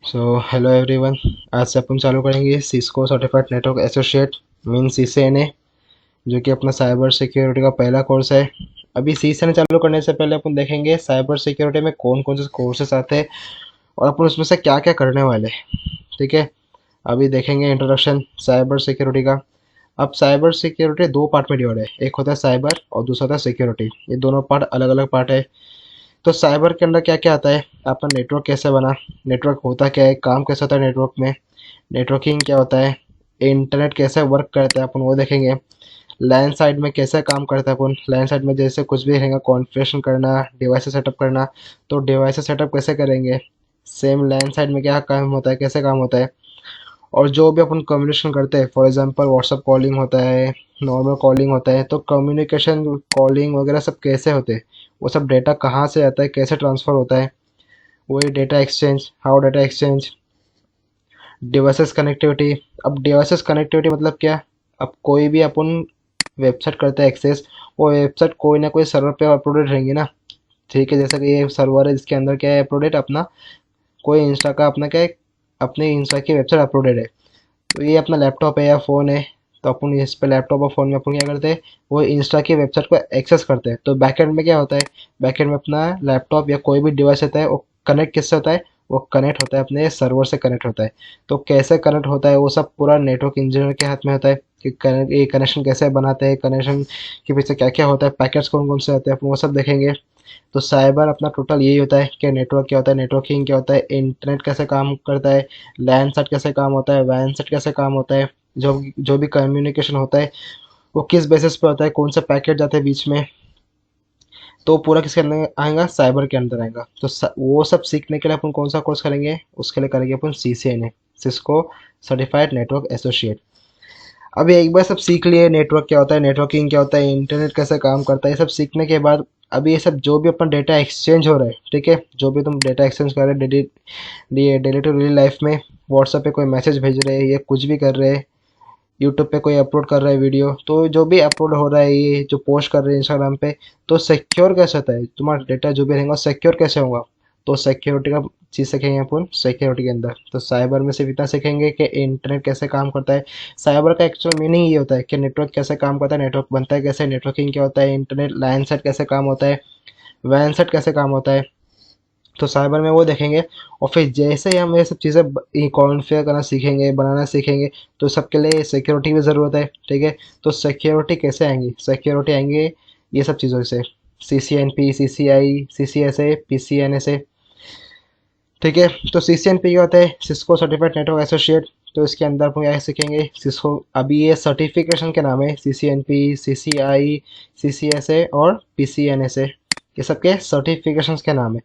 Hello everyone. आज से अपन चालू करेंगे Cisco certified network associate mean CCNA, जो कि अपना साइबर सिक्योरिटी का पहला कोर्स है। अभी CCNA चालू करने से पहले अपन देखेंगे साइबर सिक्योरिटी में कौन कौन से कोर्सेस आते हैं और अपन उसमें से क्या क्या करने वाले हैं। ठीक है, अभी देखेंगे इंट्रोडक्शन साइबर सिक्योरिटी का। अब साइबर सिक्योरिटी दो पार्ट में डिवाइड है, एक होता है साइबर और दूसरा होता है सिक्योरिटी। ये दोनों पार्ट अलग अलग पार्ट है। तो साइबर के अंदर क्या क्या आता है, आपका नेटवर्क कैसे बना, नेटवर्क होता क्या है, काम कैसे होता है नेटवर्क में, नेटवर्किंग क्या होता है, इंटरनेट कैसे वर्क करता है अपन वो देखेंगे। लैन साइड में कैसे काम करता है अपन, लैन साइड में जैसे कुछ भी रहेगा कॉन्फ़िगरेशन करना, डिवाइस सेटअप करना, तो डिवाइस सेटअप कैसे करेंगे। सेम लैन साइड में क्या काम होता है, कैसे काम होता है। और जो भी अपन कम्युनिकेशन करते हैं, फॉर एग्जांपल व्हाट्सअप कॉलिंग होता है, नॉर्मल कॉलिंग होता है, तो कम्युनिकेशन कॉलिंग वगैरह सब कैसे होते हैं, वो सब डेटा कहाँ से आता है, कैसे ट्रांसफ़र होता है, वही data exchange, how data exchange. Devices connectivity. अब डिवाइसेस कनेक्टिविटी मतलब क्या, अब कोई भी अपन वेबसाइट करते हैं एक्सेस, वो वेबसाइट कोई ना कोई सर्वर पे अपलोडेड रहेंगी ना। ठीक है, जैसे कि ये सर्वर है जिसके अंदर क्या है अपलोडेड, अपना कोई इंस्टा का अपना क्या है, अपने इंस्टा की वेबसाइट अपलोडेड है। तो ये अपना लैपटॉप है या फ़ोन है, तो अपन इस पे लैपटॉप और फ़ोन में अपन क्या करते हैं, वो इंस्टा की वेबसाइट को एक्सेस करते हैं। तो बैकएंड में क्या होता है, बैकएंड में अपना लैपटॉप या कोई भी डिवाइस होता है वो कनेक्ट किससे होता है, वो कनेक्ट होता है अपने सर्वर से कनेक्ट होता है। तो कैसे कनेक्ट होता है वो सब पूरा नेटवर्क इंजीनियर के हाथ में होता है कि ये कनेक्शन कैसे बनाते हैं, कनेक्शन के पीछे क्या क्या होता है, पैकेट्स कौन कौन से होते हैं, अपन वो सब देखेंगे। तो साइबर अपना टोटल यही होता है कि नेटवर्क क्या होता है, नेटवर्किंग क्या होता है, इंटरनेट कैसे काम करता है, लैन सेट कैसे काम होता है, वैन सेट कैसे काम होता है, जो जो भी कम्युनिकेशन होता है वो किस बेसिस पे होता है, कौन सा पैकेट जाते हैं बीच में। तो पूरा किसके अंदर आएगा, साइबर के अंदर आएगा। तो वो सब सीखने के लिए अपन कौन सा कोर्स करेंगे, उसके लिए करेंगे अपन CCNA, Cisco certified network associate. अभी एक बार सब सीख लिए, नेटवर्क क्या होता है, नेटवर्किंग क्या होता है, इंटरनेट कैसे काम करता है, ये सब सीखने के बाद अभी ये सब जो भी अपन डेटा एक्सचेंज हो रहा है, ठीक है, जो भी तुम डेटा एक्सचेंज कर रहे हैं डेली टू डेली लाइफ में, व्हाट्सएप पे कोई मैसेज भेज रहे हैं या कुछ भी कर रहे हैं, यूट्यूब पे कोई अपलोड कर रहा है वीडियो, तो जो भी अपलोड हो रहा है, ये जो पोस्ट कर रहे हैं इंस्टाग्राम पे, तो सिक्योर कैसे होता है, तुम्हारा डेटा जो भी रहेगा सिक्योर कैसे होगा। तो सिक्योरिटी का चीज़ सीखेंगे अपन सिक्योरिटी के अंदर। तो साइबर में सिर्फ इतना सीखेंगे कि इंटरनेट कैसे काम करता है। साइबर का एक्चुअल मीनिंग ये होता है कि नेटवर्क कैसे काम करता है, नेटवर्क बनता है कैसे, नेटवर्किंग क्या होता है, इंटरनेट लाइन सेट कैसे काम होता है, वैन सेट कैसे काम होता है। तो साइबर में वो देखेंगे। और फिर जैसे ही हम ये सब चीज़ें कॉन्फ़िगर करना सीखेंगे, बनाना सीखेंगे, तो सबके लिए सिक्योरिटी की ज़रूरत है। ठीक है, तो सिक्योरिटी कैसे आएंगी, सिक्योरिटी आएंगे ये सब चीज़ों से, CCNP, CCI, CCSA, PCNSA। ठीक है, तो CCNP क्या होता है, सिस्को सर्टिफाइड नेटवर्क एसोसिएट। तो इसके अंदर हम क्या सीखेंगे, सिस्को अभी ये सर्टिफिकेशन के नाम है, CCNP, CCI, CCSA और PCNSA, ये सबके सर्टिफिकेशंस के नाम है।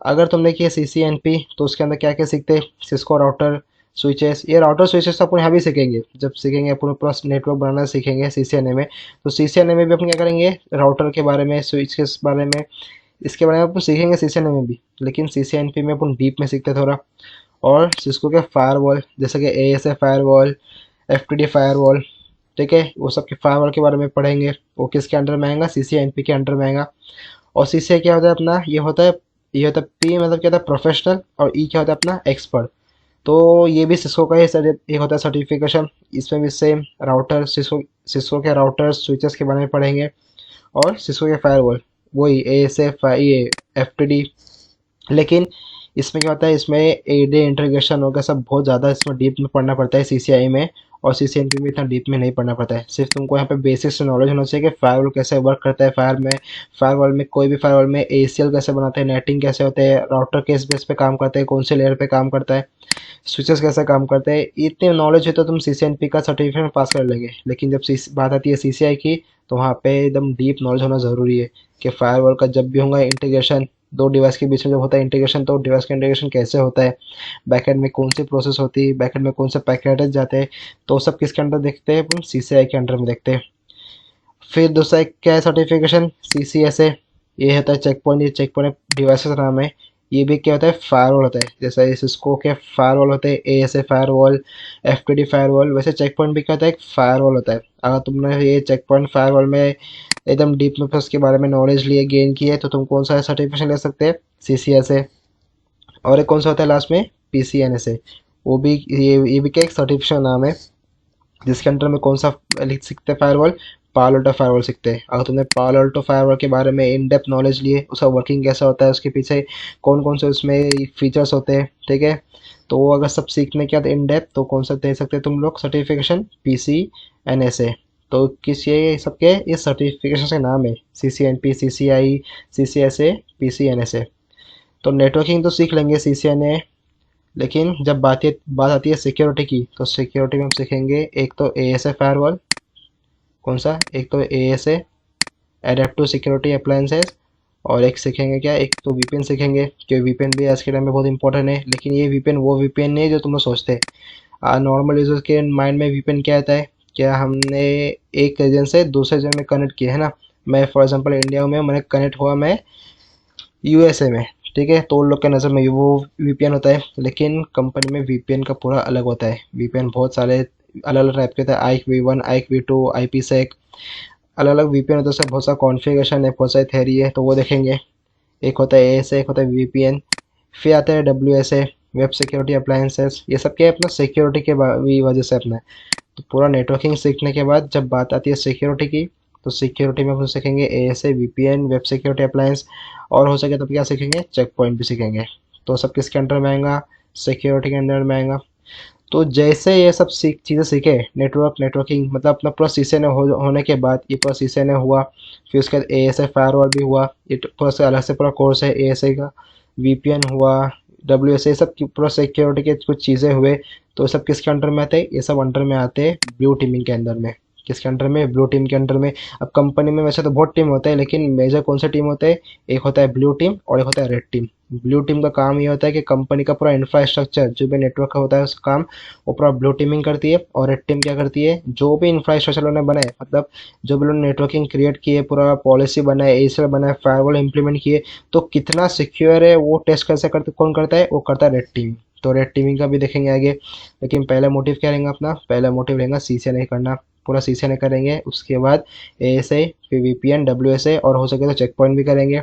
अगर तुमने किया CCNP तो उसके अंदर क्या क्या सीखते हैं, सिस्को राउटर स्विचेस, ये राउटर स्विचेस तो अपन यहाँ भी सीखेंगे, जब सीखेंगे अपन पूरा नेटवर्क बनाना सीखेंगे CCNA में। तो CCNA में भी अपन क्या करेंगे, राउटर के बारे में, स्विच के बारे में, इसके बारे में अपन सीखेंगे CCNA में भी। लेकिन CCNP में अपन डीप में सीखते थोड़ा। और सिस्को के फायरवॉल जैसे कि ASA फायरवॉल, FTD फायरवॉल, ठीक है, वो सब के फायरवॉल के बारे में पढ़ेंगे। वो किसके अंडर में आएगा, CCNP के अंडर में आएगा। और CCI क्या होता है अपना, ये होता है P मतलब क्या होता है प्रोफेशनल, और E क्या होता है अपना एक्सपर्ट। तो ये भी सिस्को का ही एक होता है सर्टिफिकेशन। इसमें भी सेम राउटर, सिस्को सिस्को के राउटर स्विचेस के बारे में पढ़ेंगे। और सिस्को के फायरवॉल वही ASA ये FTD। लेकिन इसमें क्या होता है, इसमें एडे इंटीग्रेशन होगा, सब बहुत ज़्यादा इसमें डीप में पढ़ना पड़ता है CCI में। और CCNP में इतना डीप में नहीं पढ़ना पड़ता है, सिर्फ तुमको यहाँ पे बेसिक से नॉलेज होना चाहिए कि फायरवॉल कैसे वर्क करता है, फायरवॉल में कोई भी फायरवॉल में ACL कैसे बनाते हैं, नेटिंग कैसे होते हैं, राउटर किस बेस पे काम करते हैं, कौन से लेयर पे काम करता है, स्विचेस कैसे काम करते हैं, इतनी नॉलेज है तो तुम CCNP का सर्टिफिकेट पास कर लेंगे। लेकिन जब बात आती है CCI की, तो वहाँ पे एकदम डीप नॉलेज होना ज़रूरी है कि फायरवॉल का जब भी होगा इंटीग्रेशन, दो डिवाइस के बीच में जब होता है इंटीग्रेशन, तो डिवाइस का इंटीग्रेशन कैसे होता है, बैकएंड में कौन सी प्रोसेस होती है, बैकएंड में कौन से पैकेट जाते हैं, तो सब किसके अंडर देखते हैं, अपन CCI के अंडर में देखते हैं। फिर दूसरा एक क्या है सर्टिफिकेशन, CCSA, ये होता है चेक पॉइंट, ये चेक पॉइंट डिवाइसेस नाम है। ये भी क्या होता है, फायरवॉल होता है, जैसे सिस्को के फायरवॉल होते हैं, ASA फायरवॉल, FTD फायरवॉल, वैसे चेक पॉइंट भी क्या होता है, एक फायरवॉल होता है। अगर तुमने ये चेक पॉइंट फायरवॉल में एकदम डीप में फिर उसके बारे में नॉलेज लिए, गेन की है, तो तुम कौन सा सर्टिफिकेशन ले सकते हैं, CCSA। और एक कौन सा होता है लास्ट में, PCNSA, वो भी ये भी क्या एक सर्टिफिकेशन नाम है, जिसके अंडर में कौन सा लिख सकते हैं फायरवॉल, पालो अल्टो फायरवॉल सीखते हैं। अगर तुमने पालो अल्टो फायरवॉल के बारे में इन डेप्थ नॉलेज लिए, उसका वर्किंग कैसा होता है, उसके पीछे कौन कौन से उसमें फीचर्स होते हैं, ठीक है, तो वो अगर सब सीखने के बाद इन डेप्थ, तो कौन सा दे सकते हैं तुम लोग सर्टिफिकेशन, PCNSA। तो किस ये सबके इस सर्टिफिकेशन के नाम है CCNP, CCI, CCSA, PCNSA। तो नेटवर्किंग तो सीख लेंगे CCNA, लेकिन जब बात आती है सिक्योरिटी की, तो सिक्योरिटी में हम सीखेंगे एक तो ASA फायरवॉल, कौन सा, एक तो ASA एडेप्टिव सिक्योरिटी अप्लायंसेस, और एक सीखेंगे क्या, एक तो VPN सीखेंगे, क्योंकि VPN भी आज के टाइम में बहुत इंपॉर्टेंट है। लेकिन ये VPN वो VPN नहीं है जो तुम लोग सोचते हैं। नॉर्मल यूजर्स के माइंड में VPN क्या आता है, क्या हमने एक रीजन से दूसरे रीजन में कनेक्ट किया है ना। मैं फॉर एग्जांपल इंडिया में हूँ, मैंने कनेक्ट हुआ मैं USA में, ठीक है, तो उन लोग के नज़र में वो VPN होता है। लेकिन कंपनी में VPN का पूरा अलग होता है। VPN बहुत सारे अलग अलग टाइप के होते हैं, IK-V1, IK-V2, IPsec, अलग अलग VPN होता है, उसका बहुत सारा कॉन्फ़िगरेशन है, बहुत सारी थ्योरी है, तो वो देखेंगे। एक होता है ASA, एक होता है VPN, फिर आता है WSA, वेब सिक्योरिटी अप्लायंसेस। ये सब क्या है, अपना सिक्योरिटी के वजह से अपना है। तो पूरा नेटवर्किंग सीखने के बाद जब बात आती है सिक्योरिटी की, तो सिक्योरिटी में अपन सीखेंगे ASA, VPN, web security appliance, और हो सके तो क्या सीखेंगे, चेक पॉइंट भी सीखेंगे। तो सब किसके अंडर में आएगा, सिक्योरिटी के अंडर में आएगा। तो जैसे ये सब चीज़ें सीखे, नेटवर्किंग मतलब अपना पूरा CCNA होने के बाद, ये पूरा CCNA हुआ, फिर उसके बाद ASA फायरवॉल भी हुआ, ये पूरा से अलग से पूरा कोर्स है ASA का, VPN हुआ, WSA, सब पूरा सिक्योरिटी के कुछ चीज़ें हुए। तो सब किसके अंडर में आते हैं, ये सब अंडर में आते हैं ब्लू टीमिंग के अंदर में। किसके अंडर में, ब्लू टीम के अंडर में। अब कंपनी में वैसे तो बहुत टीम होता है, लेकिन मेजर कौन सा टीम होता है, एक होता है ब्लू टीम और एक होता है रेड टीम। ब्लू टीम का काम ये होता है कि कंपनी का पूरा इंफ्रास्ट्रक्चर जो भी नेटवर्क का होता है उसका काम वो पूरा ब्लू टीमिंग करती है। और रेड टीम क्या करती है, जो भी इंफ्रास्ट्रक्चर उन्होंने बनाए, मतलब जो भी उन्होंने नेटवर्किंग क्रिएट की है, पूरा पॉलिसी बनाए, एसीएल बनाए, फायरवॉल इंप्लीमेंट किए, तो कितना सिक्योर है वो टेस्ट कैसे करते, कौन करता है, वो करता है रेड टीम। तो रेड टीमिंग का भी देखेंगे आगे। लेकिन पहला मोटिव क्या रहेगा अपना, पहला मोटिव रहेगा CCNA करना, पूरा CCNA करेंगे। उसके बाद ASA, फिर VPN, WSA, और हो सके तो चेक पॉइंट भी करेंगे।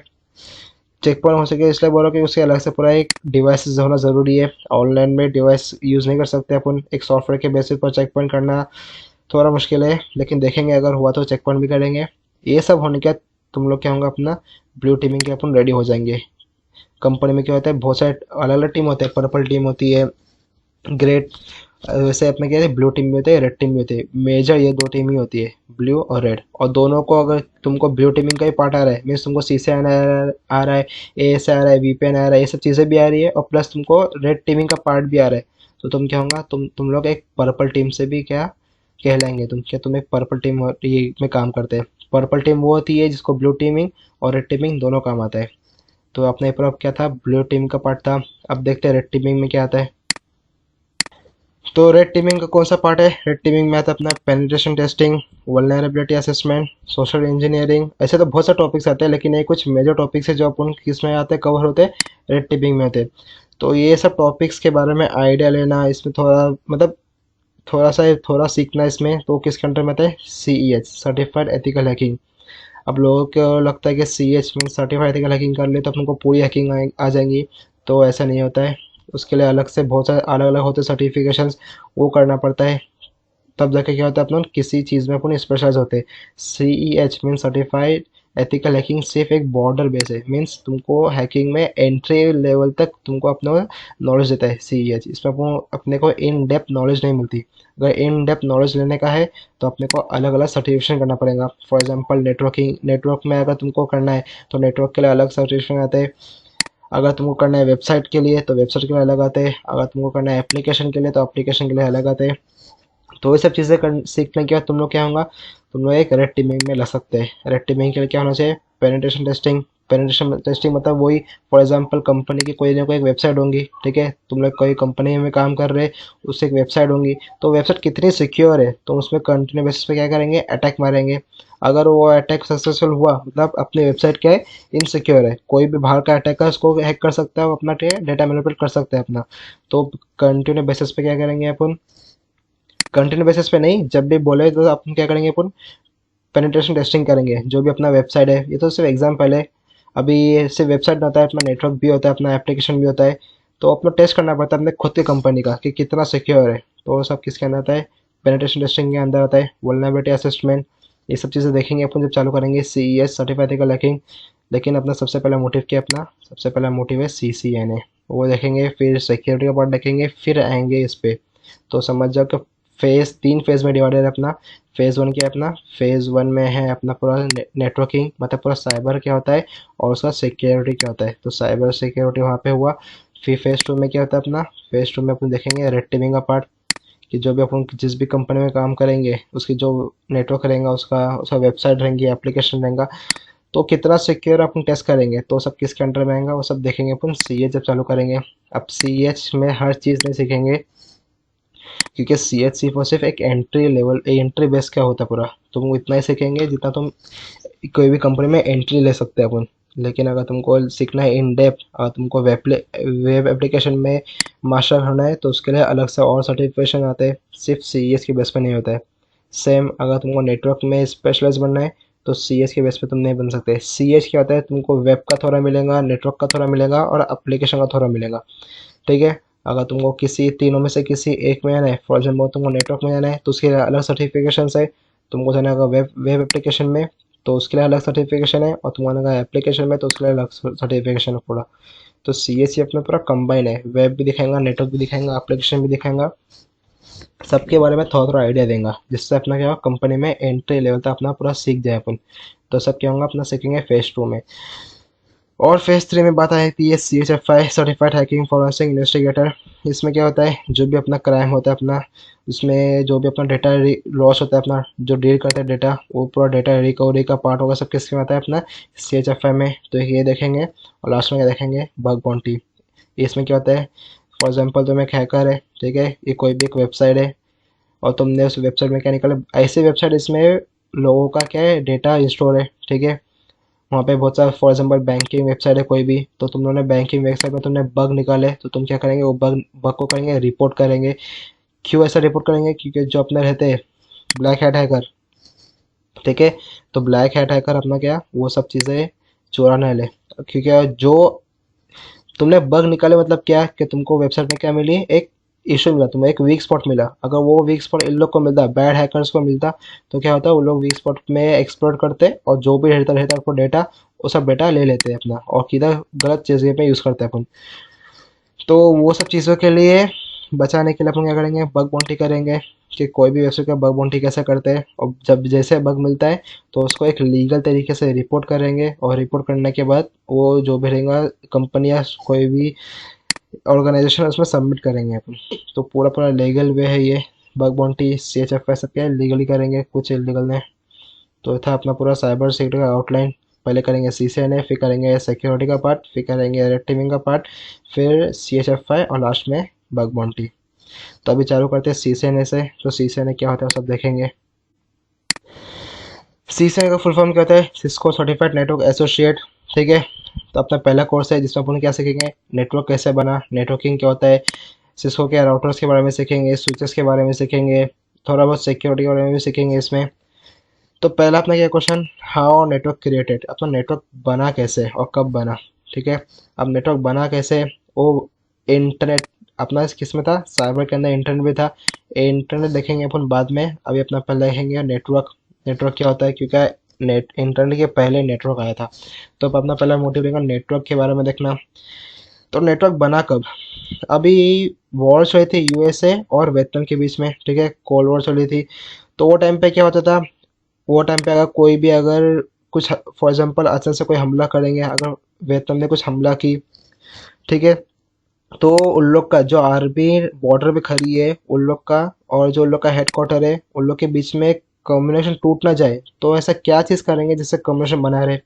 चेक पॉइंट हो सके इसलिए बोलो कि उसके अलग से पूरा एक डिवाइस होना ज़रूरी है। ऑनलाइन में डिवाइस यूज़ नहीं कर सकते अपन, एक सॉफ्टवेयर के बेसिस पर चेक पॉइंट करना थोड़ा मुश्किल है, लेकिन देखेंगे अगर हुआ तो चेक पॉइंट भी करेंगे। ये सब होने के बाद तुम लोग क्या होगा, अपना ब्लू टीमिंग के अपन रेडी हो जाएंगे। कंपनी में क्या होता है, बहुत सारे अलग अलग टीम होते हैं, पर्पल टीम होती है, ग्रेट, वैसे अपने क्या है, ब्लू टीम भी होती है, रेड टीम भी होती है। मेजर ये दो टीम ही होती है, ब्लू और रेड। और दोनों को अगर तुमको ब्लू टीमिंग का ही पार्ट आ रहा है, मीन्स तुमको CCNA आ रहा है, ASA आ रहा है, VPN आ रहा है, ये सब चीज़ें भी आ रही है, और प्लस तुमको रेड टीमिंग का पार्ट भी आ रहा है, तो तुम क्या होगा, तुम लोग एक पर्पल टीम से भी क्या कहलाएंगे, तुम क्या, तुम एक पर्पल टीम में काम करते हैं। पर्पल टीम वो होती है जिसको ब्लू टीमिंग और रेड टीमिंग दोनों काम आता है। तो अपने पर अब क्या था, ब्लू टीम का पार्ट था। अब देखते हैं रेड टीमिंग में क्या आता है। तो रेड टीमिंग का कौन सा पार्ट है, रेड टीमिंग में आता है अपना penetration testing, vulnerability assessment, social engineering. ऐसे तो बहुत सारे टॉपिक्स आते हैं, लेकिन ये कुछ मेजर टॉपिक्स है जो अपन किस में आते हैं, कवर होते हैं, रेड टीमिंग में होते हैं। तो ये सब टॉपिक्स के बारे में आइडिया लेना, इसमें थोड़ा मतलब थोड़ा सीखना इसमें, तो किसके अंडर में आता है, CEH, सर्टिफाइड एथिकल हैकिंग। अब लोगों को लगता है कि CH mean certified ethical hacking कर ले तो अपन को पूरी हैकिंग आ जाएंगी, तो ऐसा नहीं होता है। उसके लिए अलग से बहुत सारे अलग अलग होते हैं सर्टिफिकेशंस, वो करना पड़ता है। तब जाके क्या होता है, अपन किसी चीज़ में अपन स्पेशलाइज होते हैं। CEH mean certified ethical hacking सिर्फ एक बॉर्डर बेस है, मीन्स तुमको हैकिंग में एंट्री लेवल तक तुमको अपना नॉलेज देता है CEH। इसमें अपने को इन डेप्थ नॉलेज नहीं मिलती। अगर इन डेप्थ नॉलेज लेने का है तो अपने को अलग अलग सर्टिफिकेशन करना पड़ेगा। फॉर एग्जांपल नेटवर्क में अगर तुमको करना है तो नेटवर्क के लिए अलग सर्टिफिकेशन आते हैं। अगर तुमको करना है वेबसाइट के लिए तो वेबसाइट के लिए अलग आते हैं। अगर तुमको करना है एप्लीकेशन के लिए तो एप्लीकेशन के लिए अलग आते हैं। तो ये सब चीज़ें सीखने के बाद तुम लोग क्या होगा, तुम लोग एक रेड टीमिंग में लग सकते हैं। रेड टीमिंग के लिए क्या होना चाहिए, पेनिट्रेशन टेस्टिंग। पेनिट्रेशन टेस्टिंग मतलब वही, फॉर एग्जांपल कंपनी की कोई ना कोई एक वेबसाइट होंगी, ठीक है, तुम लोग कोई कंपनी में काम कर रहे हैं, उससे एक वेबसाइट होंगी, तो वेबसाइट कितनी सिक्योर है, तो उसमें कंटिन्यू बेसिस पे क्या करेंगे, अटैक मारेंगे। अगर वो अटैक सक्सेसफुल हुआ, मतलब अपनी वेबसाइट क्या है, इनसिक्योर है, कोई भी बाहर का अटैकर उसको हैक कर सकता है, वो अपना डेटा मैनिपुलेट कर सकता है अपना। तो कंटिन्यू बेसिस पे क्या करेंगे अपन, कंटिन्यू बेसिस पे नहीं, जब भी बोले तो अपन क्या करेंगे, अपन पेनिट्रेशन टेस्टिंग करेंगे जो भी अपना वेबसाइट है। ये तो सिर्फ एग्जाम्पल है, अभी सिर्फ वेबसाइट नहीं होता है, अपना नेटवर्क भी होता है, अपना एप्लीकेशन भी होता है। तो अपना टेस्ट करना पड़ता है अपने खुद की कंपनी का कि कितना सिक्योर है। तो वो सब किसके अंदर आता है, पेनिट्रेशन टेस्टिंग के अंदर आता है। वल्नरेबिलिटी असेसमेंट, ये सब चीज़ें देखेंगे अपन जब चालू करेंगे CES सर्टिफाइड एथिकल हैकिंग। लेकिन अपना सबसे पहला मोटिव क्या है, अपना सबसे पहला मोटिव है CCNA, वो देखेंगे। फिर सिक्योरिटी का पार्ट देखेंगे, फिर आएंगे इस पे। तो समझ जाओ कि तीन फेज में डिवाइडेड है अपना। फेज वन क्या है अपना, फेज वन में है अपना पूरा नेटवर्किंग, मतलब पूरा साइबर क्या होता है और उसका सिक्योरिटी क्या होता है। तो साइबर सिक्योरिटी वहाँ पे हुआ। फिर फेज टू में क्या होता है अपना, फेज टू में अपन देखेंगे रेड टीमिंग का पार्ट, कि जो भी अपन जिस भी कंपनी में काम करेंगे उसकी जो नेटवर्क रहेगा, उसका उसका वेबसाइट रहेंगी, एप्लीकेशन रहेगा, तो कितना सिक्योर अपन टेस्ट करेंगे। तो सब किसके अंडर में आएगा, वो सब देखेंगे अपन CH जब चालू करेंगे। अब CH में हर चीज़ नहीं सीखेंगे, क्योंकि CH सिर्फ और सिर्फ एक एंट्री लेवल, एंट्री बेस क्या होता है पूरा, तुम इतना ही सीखेंगे जितना तुम कोई भी कंपनी में एंट्री ले सकते हैं अपन। लेकिन अगर तुमको सीखना है इन डेप्थ, अगर तुमको वेब एप्लीकेशन में मास्टर होना है, तो उसके लिए अलग से और सर्टिफिकेशन आते हैं, सिर्फ CES के बेस पे नहीं होता है। सेम अगर तुमको नेटवर्क में स्पेशलाइज बनना है, तो CES के बेस पे तुम नहीं बन सकते। CH क्या होता है, तुमको वेब का थोड़ा मिलेगा, नेटवर्क का थोड़ा मिलेगा और एप्लीकेशन का थोड़ा मिलेगा, ठीक है। अगर तुमको किसी तीनों में से किसी एक में जाना है, फॉर एग्जाम्पल तुमको नेटवर्क में जाना है, तो उसके लिए अलग सर्टिफिकेशन है। तुमको जाना होगा वेब वेब एप्लीकेशन में, तो उसके लिए अलग सर्टिफिकेशन है। और तुमको जाना एप्लीकेशन में, तो उसके लिए अलग सर्टिफिकेशन है पूरा। तो CSC अपना पूरा कंबाइन है, वेब भी दिखाएगा, नेटवर्क भी दिखाएगा, एप्लीकेशन भी दिखाएगा, सबके बारे में थोड़ा थोड़ा आइडिया देगा, जिससे अपना क्या होगा, कंपनी में एंट्री लेवल तक अपना पूरा सीख जाए अपन। तो सब क्या होगा, अपना सीखेंगे फेज टू में। और फेज थ्री में बात आती है CHFI certified hacking forensic investigator. इसमें क्या होता है, जो भी अपना क्राइम होता है अपना, उसमें जो भी अपना डेटा लॉस होता है अपना, जो डील करते हैं डेटा, वो पूरा डेटा रिकवरी का पार्ट होगा, सब किसके में आता है अपना CHFI में। तो ये देखेंगे। और लास्ट में क्या देखेंगे, बग बाउंटी। इसमें क्या होता है, फॉर एग्जाम्पल तुम एक हैकर है, ठीक है, ये कोई भी एक वेबसाइट है, और तुमने उस वेबसाइट में क्या निकाला, ऐसी वेबसाइट इसमें लोगों का क्या है, डेटा स्टोर है, ठीक है। वहाँ पे बहुत सारा फॉर एग्जाम्पल बैंकिंग वेबसाइट है कोई भी, तो तुम लोगों ने बैंकिंग वेबसाइट में तुमने बग निकाले, तो तुम क्या करेंगे, वो बग बग को करेंगे रिपोर्ट करेंगे। क्यों ऐसा रिपोर्ट करेंगे, क्योंकि जो अपने रहते हैं ब्लैक हैट हैकर, ठीक है, तो ब्लैक हैट हैकर अपना क्या, वो सब चीज़ें चुरा ना ले। क्योंकि जो तुमने बग निकाले मतलब क्या, कि तुमको वेबसाइट में क्या मिली, एक इशू मिला, तुम्हें एक वीक स्पॉट मिला। अगर वो वीक स्पॉट इन लोग को मिलता, बैड हैकर्स को मिलता, तो क्या होता है, वो लोग वीक स्पॉट में एक्सप्लोर करते, और जो भी रहता रहता है डेटा, वो सब डेटा ले लेते हैं अपना, और किधर गलत चीज़ें पे यूज़ करते हैं अपन। तो वो सब चीज़ों के लिए बचाने के लिए अपन क्या करेंगे, बग बाउंटी करेंगे, कि कोई भी वेबसाइट का बग बाउंटी कैसे करते हैं, और जब जैसे बग मिलता है, तो उसको एक लीगल तरीके से रिपोर्ट करेंगे, और रिपोर्ट करने के बाद वो जो भी रहेगा, कंपनी या कोई भी ऑर्गेनाइजेशन उसमें सबमिट करेंगे अपन। तो पूरा पूरा लीगल वे है ये। बग बाउंटी CHFI सब क्या लीगली करेंगे, कुछ इलीगल नहीं। तो ये था अपना पूरा साइबर सिक्योरिटी का आउटलाइन। पहले करेंगे CCNA, फिर करेंगे सिक्योरिटी का पार्ट, फिर करेंगे रेड टीमिंग का पार्ट, फिर CHFI, और लास्ट में बग बाउंटी। तो अभी चालू करते हैं CCNA से। तो CCNA क्या होता है सब देखेंगे। CCNA का फुल फॉर्म क्या होता है, सिस्को सर्टिफाइड नेटवर्क एसोसिएट, ठीक है। तो अपना पहला कोर्स है जिसमें अपन क्या सीखेंगे, नेटवर्क कैसे बना, नेटवर्किंग क्या होता है, सिस्को के राउटर्स के बारे में सीखेंगे, स्विचेस के बारे में सीखेंगे, थोड़ा बहुत सिक्योरिटी के बारे में भी सीखेंगे इसमें। तो पहला अपना क्या क्वेश्चन, हाउ नेटवर्क क्रिएटेड, अपना नेटवर्क बना कैसे और कब बना, ठीक है। अब नेटवर्क बना कैसे, वो इंटरनेट अपना इस किस में था, साइबर के अंदर इंटरनेट भी था। इंटरनेट देखेंगे अपन बाद में, अभी अपना पहले देखेंगे नेटवर्क। नेटवर्क क्या होता है, क्योंकि नेट इंटरनेट के पहले नेटवर्क आया था। तो अब अपना पहला मोटिव रहेगा नेटवर्क के बारे में देखना। तो नेटवर्क बना कब, अभी वॉर चली थी USA और वियतनाम के बीच में, ठीक है, कोल्ड वॉर चली थी। तो वो टाइम पे क्या होता था, वो टाइम पे अगर कोई भी अगर कुछ फॉर एग्जांपल अचानक से कोई हमला करेंगे, अगर वियतनाम ने कुछ हमला की, ठीक है, तो उन लोग का जो आर्मी बॉर्डर पे खड़ी है उन लोग का, और जो उन लोग का हेडक्वार्टर है, उन लोग के बीच में कम्युनिकेशन टूट ना जाए, तो ऐसा क्या चीज़ करेंगे जिससे कम्युनिकेशन बना रहे,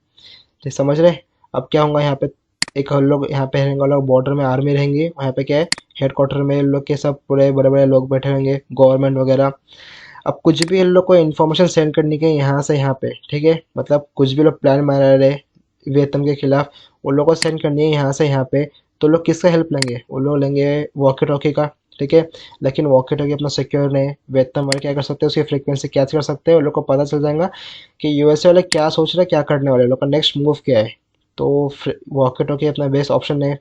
ठीक समझ रहे। अब क्या होगा यहाँ पे, एक हम लोग यहाँ पे रहेंगे, लोग बॉर्डर में आर्मी रहेंगे, यहाँ पे क्या है, हेडक्वार्टर में इन लोग के सब पूरे बड़े बड़े लोग बैठे रहेंगे, गवर्नमेंट वगैरह। अब कुछ भी इन लोग को इन्फॉर्मेशन सेंड करने के यहाँ से यहाँ पे, ठीक है, मतलब कुछ भी लोग प्लान बना रहे वियतनाम के खिलाफ, उन लोग को सेंड करनी है यहाँ से यहाँ पे। तो लोग किसका हेल्प लेंगे, वो लोग लेंगे वॉकी टॉकी का, ठीक है। लेकिन वॉकी टॉकी अपना सिक्योर नहीं है। वियतनाम वाले क्या कर सकते हैं, उसकी फ्रीक्वेंसी कैच कर सकते हैं, उन लोग को पता चल जाएगा कि USA वाले क्या सोच रहे हैं, क्या करने वाले, लोग का नेक्स्ट मूव क्या है। तो वॉकी टॉकी अपना बेस्ट ऑप्शन है।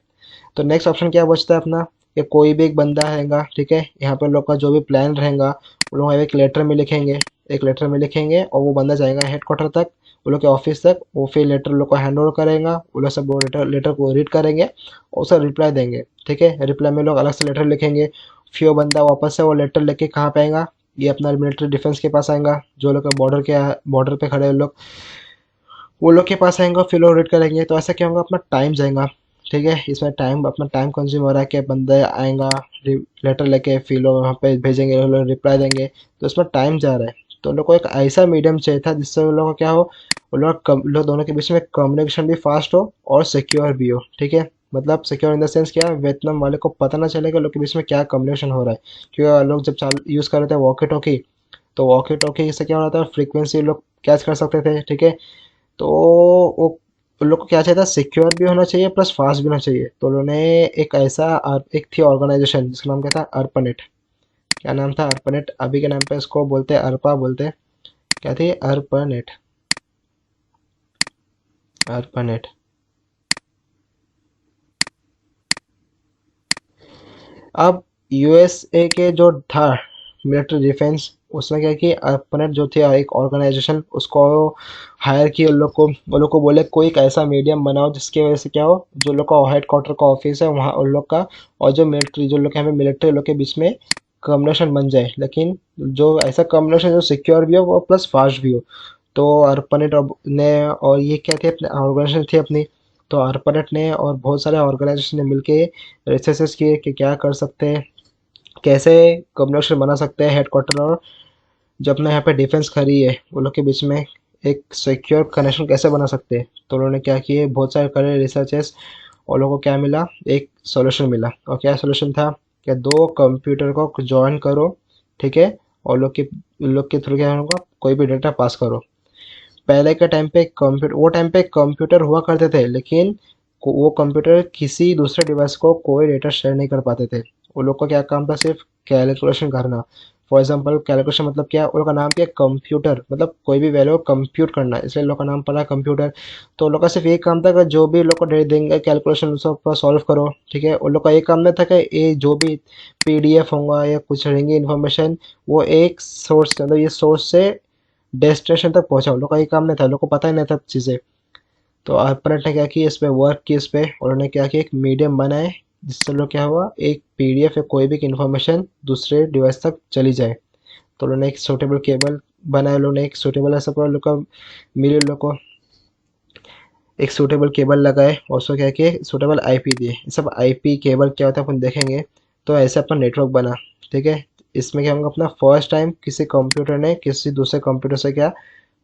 तो नेक्स्ट ऑप्शन क्या बचता है अपना कि कोई भी एक बंदा रहेगा, ठीक है, यहाँ पे लोग का जो भी प्लान रहेगा वो लोग एक लेटर में लिखेंगे, एक लेटर में लिखेंगे और वो बंदा जाएगा हेडक्वार्टर तक, वो लोग के ऑफिस तक, वो फिर लेटर लोग को हैंड ओवर करेगा, वो लोग सब वो लेटर को रीड करेंगे और उसे रिप्लाई देंगे, ठीक है। रिप्लाई में लोग अलग से लेटर लिखेंगे, फिर वो बंदा वापस से वो लेटर लेके कहाँ पे आएगा, ये अपना मिलिट्री डिफेंस के पास आएगा, जो लोग बॉर्डर पे खड़े हैं लोग, वो लोग के पास आएंगे, फिर लोग रीड करेंगे। तो ऐसा क्या होगा, अपना टाइम जाएगा, ठीक है, इसमें टाइम अपना टाइम कंज्यूम हो रहा है कि बंदा आएगा लेटर लेके, फिर लोग वहाँ पे भेजेंगे, लोग रिप्लाई देंगे, तो इसमें टाइम जा रहा है। तो उन लोग को एक ऐसा मीडियम चाहिए था जिससे उन लोगों को क्या हो, उन लोग दोनों के बीच में कम्युनिकेशन भी फास्ट हो और सिक्योर भी हो, ठीक है। मतलब सिक्योर इन द सेंस क्या, वियतनाम वाले को पता ना चले कि लोग के बीच में क्या कम्युनिकेशन हो रहा है, क्योंकि लोग जब चालू यूज़ कर रहे थे वॉकी टॉकी, तो वॉकी टॉकी से क्या हो रहा था, फ्रीक्वेंसी लोग कैच कर सकते थे, ठीक है। तो वो उन लोग को क्या चाहिए था, सिक्योर भी होना चाहिए प्लस फास्ट भी होना चाहिए। तो उन्होंने एक एक थी ऑर्गेनाइजेशन जिसका नाम क्या था, अर्पनेट। क्या नाम था, अर्पनेट। अभी के नाम पे इसको बोलते हैं अर्पा बोलते हैं। क्या थी, अर्पनेट, अर्पनेट। अब यूएसए के जो था मिलिट्री डिफेंस, उसमें क्या कि अपने जो थे एक ऑर्गेनाइजेशन, उसको हायर किए, उन लोग को बोले कोई एक ऐसा मीडियम बनाओ जिसकी वजह से क्या हो, जो लोग का हेड क्वार्टर का ऑफिस है वहाँ उन लोग का और जो मिलिट्री जो लोग हैं मिलिट्री लोग के बीच में कम्युनिकेशन बन जाए, लेकिन जो ऐसा कम्युनिकेशन जो सिक्योर भी हो वो प्लस फास्ट भी हो। तो अर्पनेट ने, और ये क्या थे, अपने ऑर्गेनाइजेशन थी अपनी, तो अर्पनेट ने और बहुत सारे ऑर्गेनाइजेशन ने मिलके रिसर्चेस किए कि क्या कर सकते हैं, कैसे कम्युनिकेशन बना सकते हैं हेडक्वार्टर और जो अपना यहाँ पे डिफेंस खड़ी है वो लोग के बीच में एक सिक्योर कनेक्शन कैसे बना सकते हैं। तो उन्होंने क्या किए, बहुत सारे करे रिसर्चेस, और लोगों को क्या मिला, एक सॉल्यूशन मिला। और क्या सॉल्यूशन था कि दो कंप्यूटर को ज्वाइन करो, ठीक है, और लोग के थ्रू क्या होगा, कोई भी डेटा पास करो। पहले के टाइम पे कंप्यूटर, वो टाइम पे कंप्यूटर हुआ करते थे, लेकिन वो कंप्यूटर किसी दूसरे डिवाइस को कोई डेटा शेयर नहीं कर पाते थे। वो लोग का क्या काम था, सिर्फ कैलकुलेशन करना। फॉर एग्जांपल कैलकुलेशन मतलब क्या, उन लोग का नाम क्या, कंप्यूटर, मतलब कोई भी वैल्यू कंप्यूट करना, इसलिए लोग का नाम पड़ा कंप्यूटर। तो उन लोग का सिर्फ एक काम था कि जो भी लोग को दे देंगे कैलकुलेशन उसको सॉल्व करो, ठीक है। उन लोग का एक काम नहीं था कि ये जो भी पीडीएफ होगा या कुछ रहेंगे इन्फॉर्मेशन, वो एक सोर्स, मतलब ये सोर्स से डेस्टिनेशन तक पहुंचा, उन लोग का ये काम नहीं था, उन लोग को पता ही नहीं था चीज़ें। तो अर्पनेट ने क्या किया, इस पे वर्क की, इस पे उन्होंने क्या किया, एक मीडियम बनाए जिससे लोग क्या हुआ, एक पीडीएफ या कोई भी इन्फॉर्मेशन दूसरे डिवाइस तक चली जाए। तो उन्होंने एक सूटेबल केबल बनाया, उन्होंने एक सूटेबल ऐसा पर लोग का मिले, लोग को एक सूटेबल केबल लगाए और उसको क्या किए, सूटेबल आईपी दिए। ये सब आईपी केबल क्या होता है अपन देखेंगे। तो ऐसे अपना नेटवर्क बना, ठीक है। इसमें क्या होगा, अपना फर्स्ट टाइम किसी कंप्यूटर ने किसी दूसरे कंप्यूटर से क्या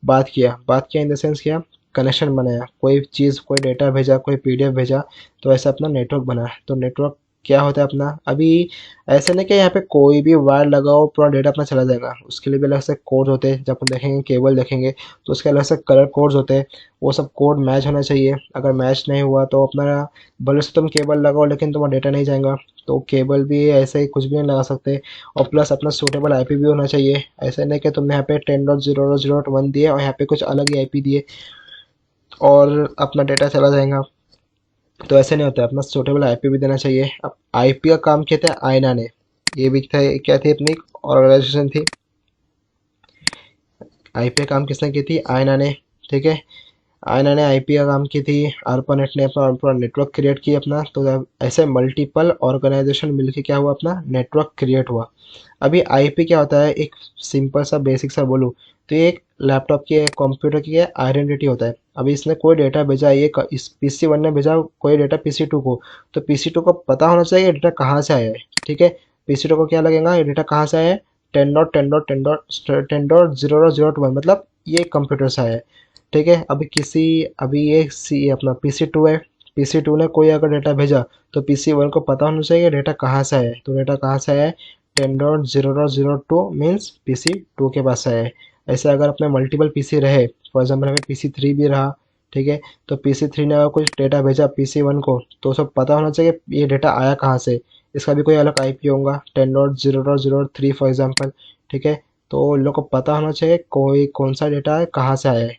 बात किया इन द सेंस क्या, कनेक्शन बनाया, कोई चीज़, कोई डेटा भेजा, कोई पीडीएफ भेजा, तो ऐसा अपना नेटवर्क बना। तो नेटवर्क क्या होता है अपना, अभी ऐसे नहीं कि यहाँ पे कोई भी वायर लगाओ पूरा डेटा अपना चला जाएगा, उसके लिए भी अलग से कोड होते हैं। जब अपन देखेंगे केबल देखेंगे तो उसके अलग से कलर कोड्स होते हैं, वो सब कोड मैच होना चाहिए। अगर मैच नहीं हुआ तो अपना भले से तुम केबल लगाओ लेकिन तुम्हारा डेटा नहीं जाएगा। तो केबल भी ऐसे ही कुछ भी नहीं लगा सकते। और प्लस अपना सूटेबल आईपी भी होना चाहिए, ऐसे नहीं कि तुमने यहाँ पे 10.0.0.1 दिए और यहाँ पे कुछ अलग ही आईपी दिए और अपना डेटा चला जाएगा। तो ऐसे नहीं होता है, अपना सूटेबल आईपी भी देना चाहिए। अब आईपी का काम किया था आयना ने, ये भी था, क्या थी अपनी ऑर्गेनाइजेशन थी। आईपी का काम किसने की थी, आयना ने, ठीक है। आयना ने आईपी का काम की थी, ARPANET ने अपना पूरा नेटवर्क क्रिएट किया अपना। तो जब ऐसे मल्टीपल ऑर्गेनाइजेशन मिलके क्या हुआ, अपना नेटवर्क क्रिएट हुआ। अभी आईपी क्या होता है, एक सिंपल सा बेसिक सा बोलूँ तो ये एक लैपटॉप की, एक कंप्यूटर की आइडेंटिटी होता है। अभी इसने कोई डेटा भेजा, इस पीसी 1 ने भेजा कोई डेटा पीसी 2 को, तो पीसी 2 को पता होना चाहिए डेटा कहाँ से आया है, ठीक है। पीसी 2 को क्या लगेगा, ये डेटा कहाँ से आया है, 10.10.10.0.0.1, मतलब ये कंप्यूटर से आया है, ठीक है। अभी ये सी अपना पीसी 2 है, पीसी 2 ने कोई अगर डेटा भेजा तो पीसी 1 को पता होना चाहिए डेटा कहाँ से आया है। तो डेटा कहाँ से आया है, 10.0.0.2 मीन्स पीसी 2 के पास से आया है। ऐसे अगर अपने मल्टीपल पीसी रहे, फॉर एग्जाम्पल हमें पीसी 3 भी रहा, ठीक है, तो पीसी 3 ने अगर कुछ डेटा भेजा पीसी 1 को तो सब पता होना चाहिए ये डेटा आया कहाँ से। इसका भी कोई अलग आईपी होगा, 10.0.0.3 फॉर एग्जाम्पल, ठीक है। तो उन लोग को पता होना चाहिए कोई कौन सा डेटा है कहाँ से आया है।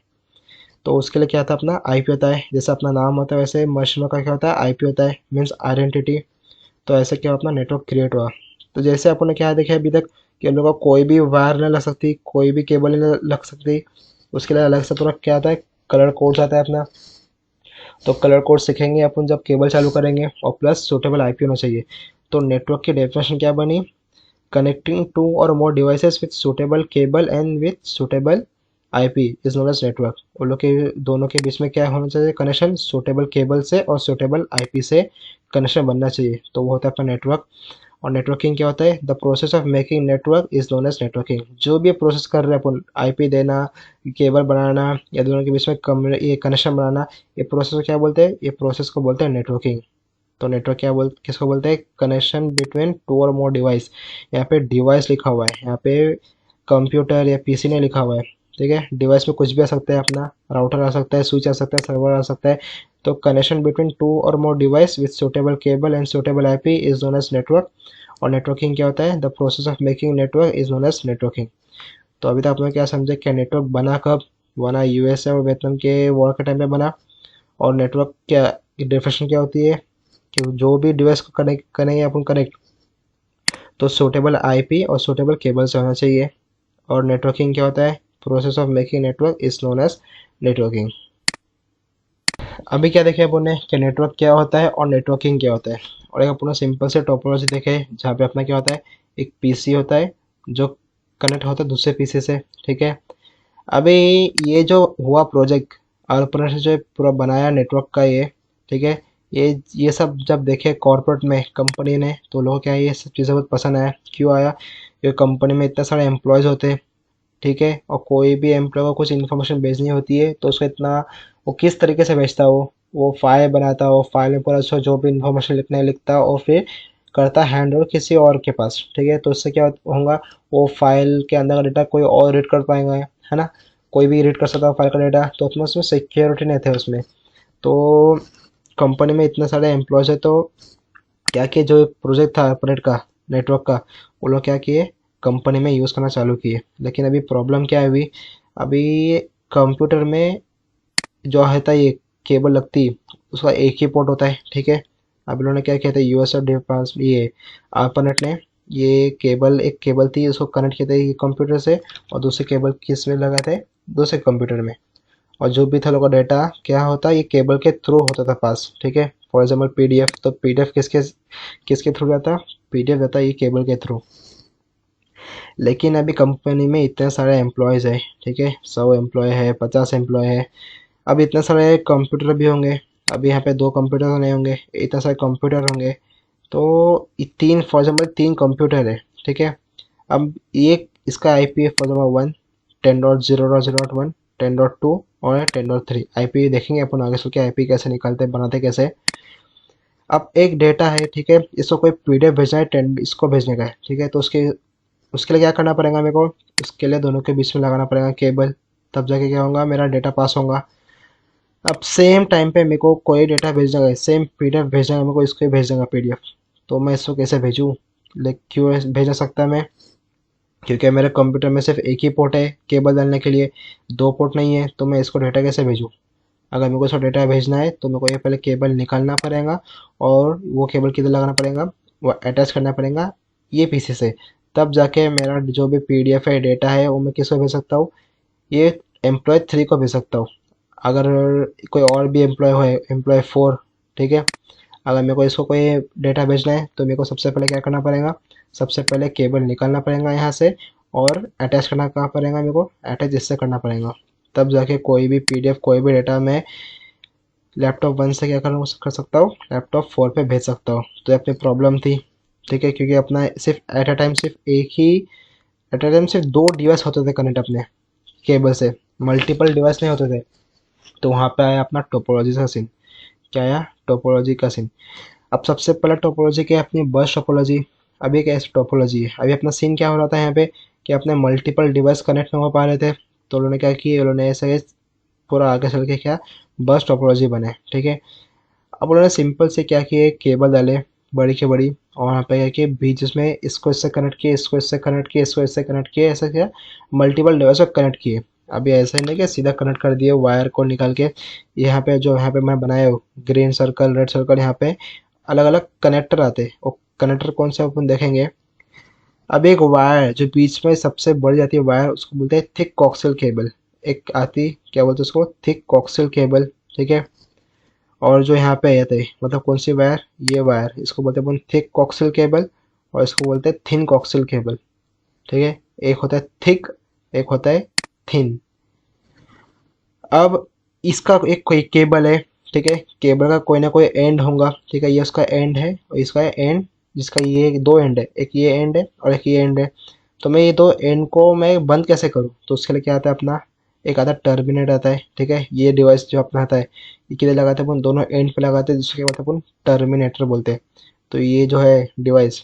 तो उसके लिए क्या था अपना आईपी होता है, जैसे अपना नाम होता है वैसे मशीनों का क्या होता है आईपी होता है, मीन्स आइडेंटिटी। तो ऐसे क्या अपना नेटवर्क क्रिएट हुआ। तो जैसे अपन ने क्या देखा अभी तक कि हम लोग को कोई भी वायर नहीं लग सकती, कोई भी केबल नहीं लग सकती, उसके लिए अलग से पूरा क्या आता है कलर कोड आता है अपना। तो कलर कोड सीखेंगे अपन जब केबल चालू करेंगे, और प्लस सूटेबल आईपी होना चाहिए। तो नेटवर्क की डेफिनेशन क्या बनी, connecting two or more devices with suitable cable and with suitable IP is known as network. उन लोग के दोनों के बीच में क्या होना चाहिए कनेक्शन, सूटेबल केबल से और सूटेबल आईपी से कनेक्शन बनना चाहिए, तो वो होता है अपना नेटवर्क। और नेटवर्किंग क्या होता है, the process of making network is known as networking. जो भी प्रोसेस कर रहे हैं अपन, आईपी देना, केबल बनाना, या दोनों के बीच में ये कनेक्शन बनाना, ये प्रोसेस को क्या बोलते हैं, ये प्रोसेस को बोलते हैं नेटवर्किंग। तो नेटवर्क किसको बोलते हैं, connection between two or more device. यहाँ पे डिवाइस लिखा हुआ है, यहाँ पे कंप्यूटर या पीसी नहीं लिखा हुआ है, ठीक है। डिवाइस में कुछ भी आ सकता है, अपना राउटर आ सकता है, स्विच आ सकता है, सर्वर आ सकता है। तो connection between two or more device with suitable cable and suitable IP is known as network. और नेटवर्किंग क्या होता है, the process of making network is known as networking. तो अभी तक आपने क्या समझे, क्या नेटवर्क बना कब, बना यूएसए और वियतनाम के वॉर के टाइम पे बना। और नेटवर्क क्या डेफिनेशन क्या होती है, कि जो भी डिवाइस को कनेक्ट करेंगे अपन कनेक्ट, तो सूटेबल आईपी और सूटेबल केबल से होना चाहिए। और नेटवर्किंग क्या होता है, process of making network is known as networking. अभी क्या देखे अपन ने कि नेटवर्क क्या होता है और नेटवर्किंग क्या होता है। और एक अपना सिंपल से टोपोलॉजी देखे, जहाँ पे अपना क्या होता है, एक पीसी होता है जो कनेक्ट होता है दूसरे पीसी से, ठीक है। अभी ये जो हुआ प्रोजेक्ट और अपने से जो पूरा बनाया नेटवर्क का ये, ठीक है, ये सब जब देखे कॉर्पोरेट में कंपनी ने, तो लोग क्या है ये सब चीज़ें बहुत पसंद आया। क्यों आया, ये कंपनी में इतने सारे एम्प्लॉयज़ होते हैं, ठीक है, और कोई भी एम्प्लॉय को कुछ इन्फॉर्मेशन भेजनी होती है तो उसको इतना, वो किस तरीके से भेजता हो, वो फाइल बनाता हो, फाइल में पूरा उसको जो भी इन्फॉर्मेशन लिखना है लिखता और फिर करता हैंड ओवर किसी और के पास, ठीक है। तो उससे क्या होगा, वो फाइल के अंदर का डेटा कोई और रीड कर पाएगा, है ना, कोई भी रीड कर सकता है फाइल का डेटा, तो अपना उसमें सिक्योरिटी नहीं थे उसमें। तो कंपनी में इतने सारे एम्प्लॉयज़ है, तो क्या किए, जो प्रोजेक्ट था अपरेट का नेटवर्क का, वो लोग क्या किए कंपनी में यूज़ करना चालू किए। लेकिन अभी प्रॉब्लम क्या है, अभी कंप्यूटर में जो होता है ये केबल लगती, उसका एक ही पोर्ट होता है, ठीक है। अब इन्होंने क्या किया था, यूएस और डिफेंस ये आर्पानेट ने ये केबल, एक केबल थी उसको कनेक्ट किया था ये कंप्यूटर से, और दूसरे केबल किस में लगा थे, दूसरे कंप्यूटर में। और जो भी था लोगों का डेटा क्या होता है, ये केबल के थ्रू होता था पास, ठीक है। फॉर एग्जाम्पल पीडीएफ, तो पीडीएफ किसके किसके थ्रू जाता, पीडीएफ जाता है ये केबल के थ्रू। लेकिन अभी कंपनी में इतने सारे एम्प्लॉयज़ है, ठीक है, 100 एम्प्लॉय है, 50 एम्प्लॉय है। अब इतने सारे कंप्यूटर भी होंगे, अभी यहाँ पे 2 कंप्यूटर तो नहीं होंगे, इतने सारे कंप्यूटर होंगे। तो तीन फॉर एग्जाम्पल 3 कंप्यूटर है, ठीक है। अब एक इसका आई पी है फॉर एग्जाम्पल 1, 10.0.0.1, 10.2 और 10.3 आई पी देखेंगे अपन आगे चल के आई पी कैसे निकालते हैं, बनाते कैसे। अब एक डेटा है, ठीक है, इसको कोई पीडीएफ भेजना है, 10 इसको भेजने का है, ठीक है। तो उसके उसके लिए क्या करना पड़ेगा मेरे को, उसके लिए दोनों के बीच में लगाना पड़ेगा केबल, तब जाके क्या होगा, मेरा डेटा पास होगा। अब सेम टाइम पे मेरे को कोई डेटा भेजना है, सेम पीडीएफ भेजना है मेरे को, इसको ही भेज देगा पीडीएफ। तो मैं इसको कैसे भेजूँ, लाइक क्यों भेज ना सकता मैं, क्योंकि मेरे कंप्यूटर में सिर्फ एक ही पोर्ट है केबल डालने के लिए, 2 पोर्ट नहीं है, तो मैं इसको डेटा कैसे भेजूँ। अगर मेरे को इसको डेटा भेजना है तो मेरे को ये पहले केबल निकालना पड़ेगा, और वो केबल किधर लगाना पड़ेगा, वो अटैच करना पड़ेगा ये पीसी से, तब जाके मेरा जो भी पीडीएफ है डेटा है वो मैं किसको भेज सकता हूँ, ये एम्प्लॉय 3 को भेज सकता हूँ। अगर कोई और भी एम्प्लॉय हो, एम्प्लॉय 4, ठीक है, अगर मेरे को इसको कोई डेटा भेजना है तो मेरे को सबसे पहले क्या करना पड़ेगा, सबसे पहले केबल निकालना पड़ेगा यहाँ से, और अटैच करना कहाँ पड़ेगा, मेरे को अटैच इससे करना पड़ेगा। तब जाके कोई भी पीडीएफ कोई भी डेटा मैं लैपटॉप 1 से क्या कर सकता हूँ, लैपटॉप 4 पे भेज सकता हूँ। तो ये अपनी प्रॉब्लम थी, ठीक है, क्योंकि अपना सिर्फ एट अ टाइम सिर्फ एक ही, एट अ टाइम सिर्फ 2 डिवाइस होते थे कनेक्ट अपने केबल से, मल्टीपल डिवाइस नहीं होते थे। तो वहाँ पे आया अपना टोपोलॉजी का सीन। क्या आया, टोपोलॉजी का सीन। अब सबसे पहला टोपोलॉजी क्या है, अपनी बस टोपोलॉजी। अभी एक ऐसी टोपोलॉजी है, अभी अपना सीन क्या हो रहा था यहाँ पे, कि अपने मल्टीपल डिवाइस कनेक्ट नहीं हो पा रहे थे, तो उन्होंने क्या किया, उन्होंने ऐसे पूरा आगे चल के क्या बस टोपोलॉजी बने, ठीक है। अब उन्होंने सिंपल से क्या किया, केबल डाले बड़ी के बड़ी, और वहाँ पे क्या किया बीच में इसको इससे कनेक्ट किए, इसको इससे कनेक्ट किए, इसको इससे कनेक्ट किए, ऐसा क्या मल्टीपल डिवाइस को कनेक्ट किए। अभी ऐसा ही नहीं कि सीधा कनेक्ट कर दिए वायर को निकाल के। यहाँ पे जो यहाँ पे मैं बनाया हूँ ग्रीन सर्कल रेड सर्कल, यहाँ पे अलग अलग कनेक्टर आते हैं। वो कनेक्टर कौन से अपन देखेंगे। अब एक वायर जो बीच में सबसे बढ़ जाती है वायर, उसको बोलते हैं थिक कोक्सियल केबल। एक आती, क्या बोलते हैं उसको, थिक कोक्सियल केबल, ठीक है। और जो यहाँ पे आते हैं, मतलब कौन सी वायर, ये वायर, इसको बोलते हैं अपन थिक कोक्सियल केबल, और इसको बोलते हैं थिन कोक्सियल केबल, ठीक है। एक होता है थिक, एक होता है थिन। अब इसका एक कोई केबल है, ठीक है। केबल का कोई ना कोई एंड होगा, ठीक है। ये उसका एंड है और इसका एंड, जिसका ये दो एंड है, एक ये एंड है और एक ये एंड है। तो मैं ये दो एंड को मैं बंद कैसे करूँ, तो उसके लिए क्या आता है अपना, एक आता है टर्मिनेट आता है, ठीक है। ये डिवाइस जो अपना आता है, ये किधर लगाते हैं अपन, दोनों एंड पे लगाते हैं, जिसके बाद अपन टर्मिनेटर बोलते हैं। तो ये जो है डिवाइस,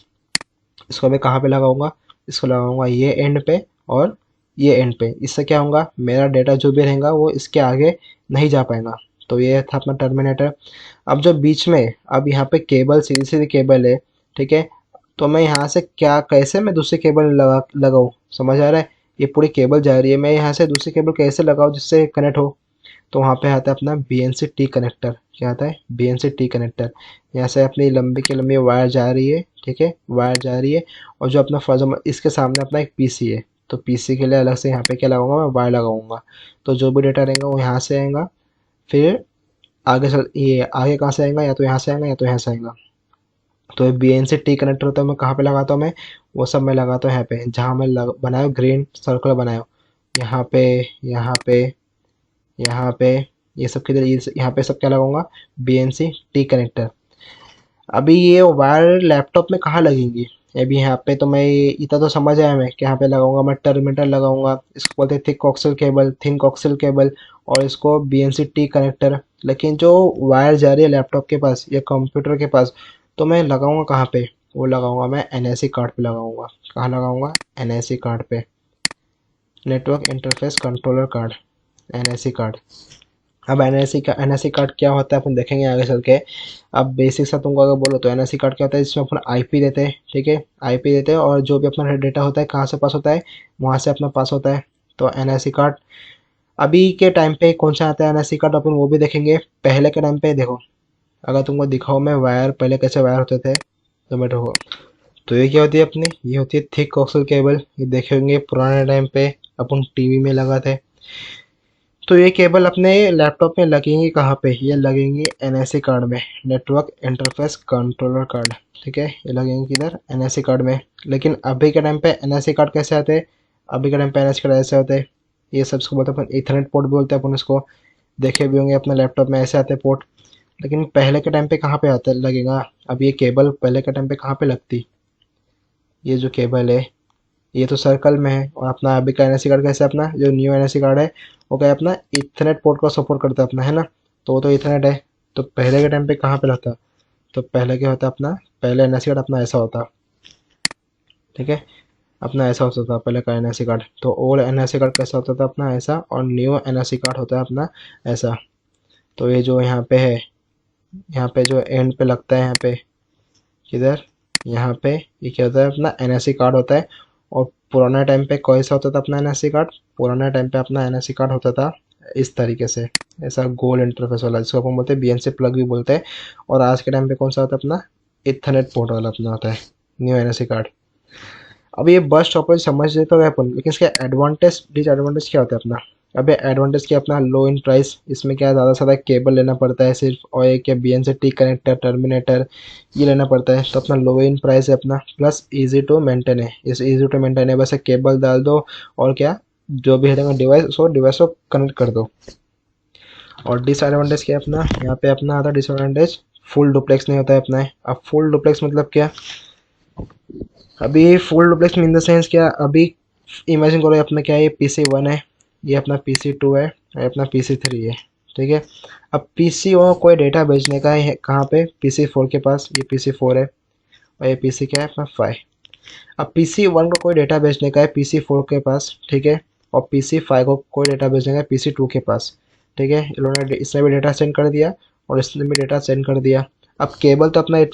इसको मैं कहाँ पे लगाऊंगा, इसको लगाऊंगा ये एंड पे और ये एंड पे। इससे क्या होगा, मेरा डेटा जो भी रहेगा वो इसके आगे नहीं जा पाएगा। तो ये था अपना टर्मिनेटर। अब जो बीच में, अब यहाँ पे केबल सीधी सीधी केबल है, ठीक है। तो मैं यहाँ से क्या, कैसे मैं दूसरी केबल लगाऊँ, समझ आ रहा है। ये पूरी केबल जा रही है, मैं यहाँ से दूसरी केबल कैसे लगाऊँ जिससे कनेक्ट हो। तो वहाँ पे आता है अपना BNC टी कनेक्टर। क्या आता है, BNC टी कनेक्टर। यहाँ से अपनी लंबी की लंबी वायर जा रही है, ठीक है, वायर जा रही है। और जो अपना फॉर इसके सामने अपना एक PC है, तो PC के लिए अलग से यहाँ पे क्या लगाऊंगा, मैं वायर लगाऊंगा। तो जो भी डेटा रहेगा वो यहाँ से आएगा। फिर आगे चल, ये आगे कहाँ से आएगा, या तो यहाँ से आएगा या तो यहाँ से आएगा। तो ये BNC टी कनेक्टर होता है, मैं कहाँ पे लगाता हूँ, मैं वो सब मैं लगाता हूँ यहाँ पे, जहाँ मैं बनाया ग्रीन सर्कल बनाया, यहाँ पे, यहाँ पे, यहाँ पे, ये सब किधर, यहाँ पे सब क्या लगाऊंगा, BNC टी कनेक्टर। अभी ये वायर लैपटॉप में कहाँ लगेंगी, अभी यहाँ पे तो मैं, इतना तो समझ आया मैं कि यहाँ पे लगाऊंगा मैं टर्मिनेटर लगाऊंगा, इसको बोलते हैं थिक कोक्सियल केबल, थिन कोक्सियल केबल, और इसको BNC टी कनेक्टर। लेकिन जो वायर जा रही है लैपटॉप के पास या कंप्यूटर के पास, तो मैं लगाऊंगा कहाँ पे, वो लगाऊंगा मैं NIC कार्ड पे लगाऊंगा। कहाँ लगाऊंगा, NIC कार्ड पे, network interface controller card, NIC card. अब NIC कार्ड क्या होता है अपन देखेंगे आगे चल के। अब बेसिक सा तुमको अगर बोलो तो NIC कार्ड क्या होता है, इसमें अपन IP देते हैं, ठीक है, IP देते हैं, और जो भी अपना डेटा होता है कहाँ से पास होता है, वहाँ से अपना पास होता है। तो NIC कार्ड अभी के टाइम पे कौन सा आता है NIC कार्ड, अपन वो भी देखेंगे। पहले के टाइम पे देखो, अगर तुमको दिखाओ मैं वायर, पहले कैसे वायर होते थे, तो मैं देखो, तो ये क्या होती है अपनी, ये होती है थिक कोक्सियल केबल। ये देखेंगे पुराने टाइम पे अपन टीवी में लगाते। तो ये केबल अपने लैपटॉप में लगेंगी कहाँ पे, ये लगेंगी NIC कार्ड में, नेटवर्क इंटरफेस कंट्रोलर कार्ड, ठीक है। ये लगेंगे किधर, NIC कार्ड में। लेकिन अभी के टाइम पे NIC कार्ड कैसे आते हैं, अभी के टाइम पे NIC कार्ड ऐसे होते हैं, ये सब इसको बोलते हैं अपन ईथरनेट पोर्ट भी बोलते हैं अपन इसको, देखे भी होंगे अपने लैपटॉप में ऐसे आते हैं पोर्ट। लेकिन पहले के टाइम पे कहाँ पे आता लगेगा, अब ये केबल पहले के टाइम पे कहाँ पे लगती, ये जो केबल है, ये तो सर्कल में है। और अपना अभी का NIC कार्ड कैसे, अपना जो न्यू NIC कार्ड है वो क्या है, अपना इथरनेट पोर्ट को सपोर्ट करता है अपना, है ना। तो वो तो इथरनेट है। तो पहले के टाइम पे कहाँ पे लगता, तो पहले क्या होता अपना, पहले NIC कार्ड अपना ऐसा होता, ठीक है, अपना ऐसा होता था पहले का NIC कार्ड। तो ओल्ड NIC कार्ड कैसा होता था अपना ऐसा, और न्यू NIC कार्ड होता है अपना ऐसा। तो ये जो यहाँ पे है, यहाँ पे जो एंड पे लगता है, यहाँ पे किधर, यहाँ पे, ये क्या होता है अपना NIC कार्ड होता है। और पुराना टाइम पे कैसा होता था अपना NIC कार्ड, पुराना टाइम पे अपना NIC कार्ड होता था इस तरीके से, ऐसा गोल इंटरफेस वाला, जिसको अपन बोलते हैं BNC प्लग भी बोलते हैं। और आज के टाइम पे कौन सा होता है अपना, इथरनेट पोर्ट वाला अपना होता है न्यू NIC कार्ड। अब ये बस टॉपिक समझ लेते हैं अपन, लेकिन इसके एडवांटेज डिसएडवांटेज क्या होता है अपना। अब एडवांटेज क्या, अपना लो इन प्राइस, इसमें क्या ज़्यादा से ज़्यादा केबल लेना पड़ता है सिर्फ, और एक क्या BNC टी कनेक्टर टर्मिनेटर ये लेना पड़ता है। तो अपना लो इन प्राइस है अपना, प्लस इजी टू मेंटेन है, इस इजी टू मेंटेन है, बस केबल डाल दो और क्या, जो भी है डिवाइस को कनेक्ट कर दो। और डिसएडवांटेज क्या है अपना, यहाँ पे अपना आता है डिसएडवांटेज, फुल डुप्लेक्स नहीं होता है अपना। अब फुल डुप्लेक्स मतलब क्या, अभी full duplex in the sense क्या, अभी इमेजिन करो अपना क्या है, ये PC1 है, ये अपना PC2 है, और अपना PC3 है, ठीक है। अब PC1 कोई डेटा भेजने का है कहाँ पे, PC4 के पास, ये PC4 है, और ये PC क्या है अपना 5। अब PC1 को कोई डेटा भेजने का है PC4 के पास, ठीक है। और PC5 को कोई डेटा भेजने का है PC2 के पास, ठीक है। इन्होंने इसने भी डेटा सेंड कर दिया और इसने भी डेटा सेंड कर दिया। अब केबल तो अपना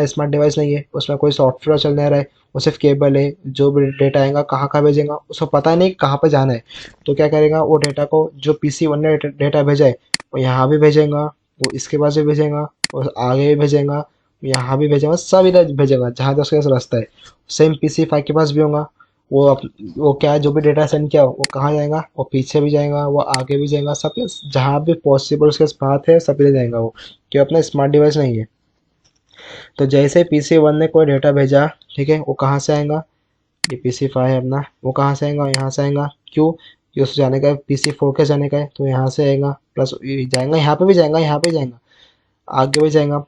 स्मार्ट डिवाइस नहीं है, उसमें कोई सॉफ्टवेयर चल नहीं रहा है, वो सिर्फ केबल है। जो भी डेटा आएगा कहाँ कहाँ भेजेगा उसको पता नहीं कहाँ पे जाना है। तो क्या करेगा, वो डेटा को जो PC1 ने डेटा भेजा है वो यहाँ भी भेजेगा, वो इसके पास भी भेजेगा, और आगे भी भेजेगा, यहाँ भी भेजेगा, सब इधर भेजेगा जहाँ तक उसके पास रास्ता है। सेम PC5 के पास भी होगा। वो अप, वो क्या है, जो भी डेटा सेंड किया वो कहाँ जाएगा, वो पीछे भी जाएगा, वो आगे भी जाएगा, सब जहाँ भी पॉसिबल उसके पास पाथ है सब ले जाएगा वो, क्यों अपना स्मार्ट डिवाइस नहीं है। तो जैसे PC1 ने कोई डेटा भेजा, ठीक है, वो कहाँ से आएगा, ये PC5 है अपना, वो कहाँ से आएगा, यहाँ से आएगा। क्यों, ये उससे जाने का है, PC4 के जाने का है तो यहाँ से आएगा, प्लस जाएगा यहाँ पे भी जाएगा, यहाँ पे जाएगा, आगे भी जाएगा।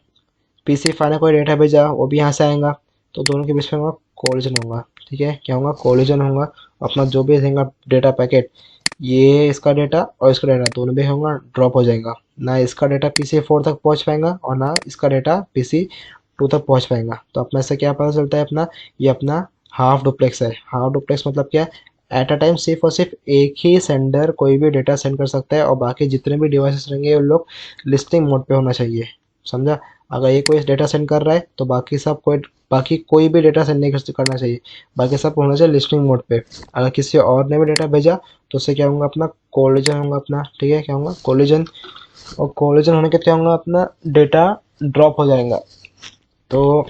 PC5 ने कोई डेटा भेजा वो भी यहाँ से आएगा, तो दोनों के बीच में होगा कोलिजन होगा। ठीक है, क्या होगा, कोलिजन होगा। अपना जो भी रहेगा डेटा पैकेट, ये इसका डेटा और इसका डेटा दोनों भी होगा ड्रॉप हो जाएगा। ना इसका डेटा PC4 तक पहुंच पाएगा और ना इसका डेटा PC2 तक पहुंच पाएगा। तो अपने से क्या पता चलता है, अपना ये अपना हाफ डुप्लेक्स है। हाफ डुप्लेक्स मतलब क्या, एट अ टाइम सिर्फ और सिर्फ एक ही सेंडर कोई भी डेटा सेंड कर सकता है, और बाकी जितने भी डिवाइसेस रहेंगे उन लोग लिस्टिंग मोड पे होना चाहिए। समझा, अगर ये कोई डेटा सेंड कर रहा है तो बाकी कोई भी डेटा सेंड नहीं करना चाहिए, बाकी सब होना चाहिए लिस्टिंग मोड पे। अगर किसी और ने भी डेटा भेजा तो उससे क्या होगा, अपना कोलिजन होगा अपना। ठीक है, क्या होगा, कोलिजन। और कोलिजन होने के क्या होगा, अपना डेटा ड्रॉप हो जाएगा। तो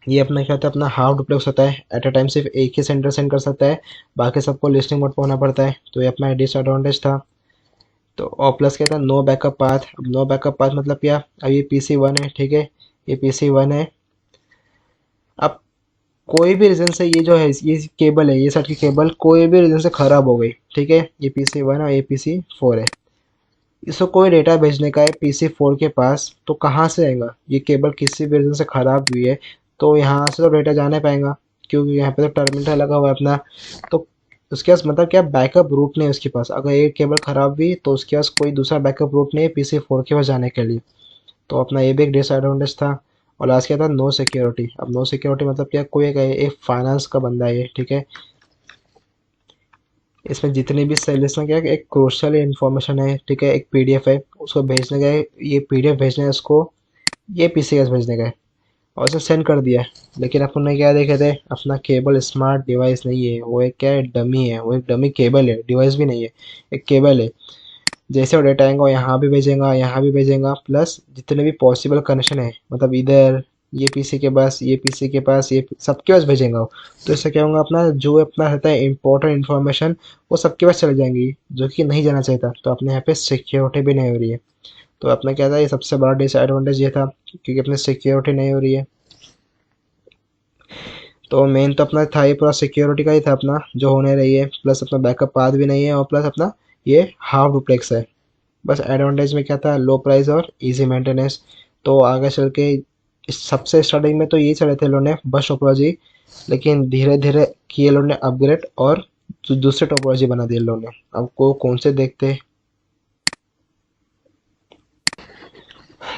ये अपना क्या होता है, अपना हाफ डुप्लेक्स होता है। एट अ टाइम सिर्फ एक ही सेंडर सेंड कर सकता है, बाकी सबको लिस्टिंग मोड पे होना पड़ता है। तो ये अपना डिसएडवांटेज था। तो और प्लस क्या था, नो बैकअप पाथ। अब नो बैकअप पाथ मतलब क्या, अब ये PC1 है, ठीक है, ये PC1 है। अब कोई भी रीज़न से ये जो है, ये केबल है, ये साइड की केबल कोई भी रीज़न से ख़राब हो गई, ठीक है, ये PC1 और ये PC4 है, इसको कोई डेटा भेजने का है PC4 के पास, तो कहाँ से आएगा, ये केबल किसी भी रीज़न से ख़राब हुई है तो यहाँ से तो डेटा जाने पाएगा, क्योंकि यहाँ पे तो टर्मिनल लगा हुआ है अपना। तो उसके पास मतलब क्या, बैकअप रूट नहीं है उसके पास। अगर एक केबल ख़राब हुई तो उसके पास कोई दूसरा बैकअप रूट नहीं है PC4 के पास जाने के लिए। तो अपना ये भी एक डिसएडवांटेज था। और लास्ट क्या था, नो सिक्योरिटी। अब नो सिक्योरिटी मतलब क्या, कोई एक फाइनेंस का बंदा है ये, ठीक है, इसमें जितनी भी सेल्स में क्या है, एक क्रूशियल इन्फॉर्मेशन है, ठीक है, एक PDF है, उसको भेजने का है, ये PDF भेजना है उसको, ये PCS भेजने का है, और उसे सेंड कर दिया है। लेकिन अपन ने क्या देखे थे, अपना केबल स्मार्ट डिवाइस नहीं है, वो एक क्या है, डमी है, वो एक डमी केबल है, डिवाइस भी नहीं है, एक केबल है। जैसे वो डेटा आएगा यहाँ भी भेजेगा, यहाँ भी भेजेगा, प्लस जितने भी पॉसिबल कनेक्शन है, मतलब इधर ये PC के पास, ये PC के पास, ये सबके पास भेजेगा वो। तो इससे क्या होगा, अपना जो अपना रहता है इंपॉर्टेंट इन्फॉर्मेशन वो सबके पास चले जाएंगी, जो कि नहीं जाना चाहिए था। तो अपने यहाँ पे सिक्योरिटी भी नहीं हो रही है। तो अपना क्या था, ये सबसे बड़ा डिसएडवांटेज ये था, क्योंकि अपने सिक्योरिटी नहीं हो रही है। तो मेन तो अपना था ये पूरा सिक्योरिटी का ही था अपना, जो होने रही है, प्लस अपना बैकअप पाथ भी नहीं है, और प्लस अपना ये हाफ डुप्लेक्स है। बस एडवांटेज में क्या था, लो प्राइस और इजी मेंटेनेंस। तो आगे चल के सबसे स्टार्टिंग में तो यही चले थे लोगों ने, बस टोपोलॉजी, लेकिन धीरे धीरे किए लोगों ने अपग्रेड और दूसरे टोपोलॉजी बना दिए लोगों ने। अब को कौन से देखते,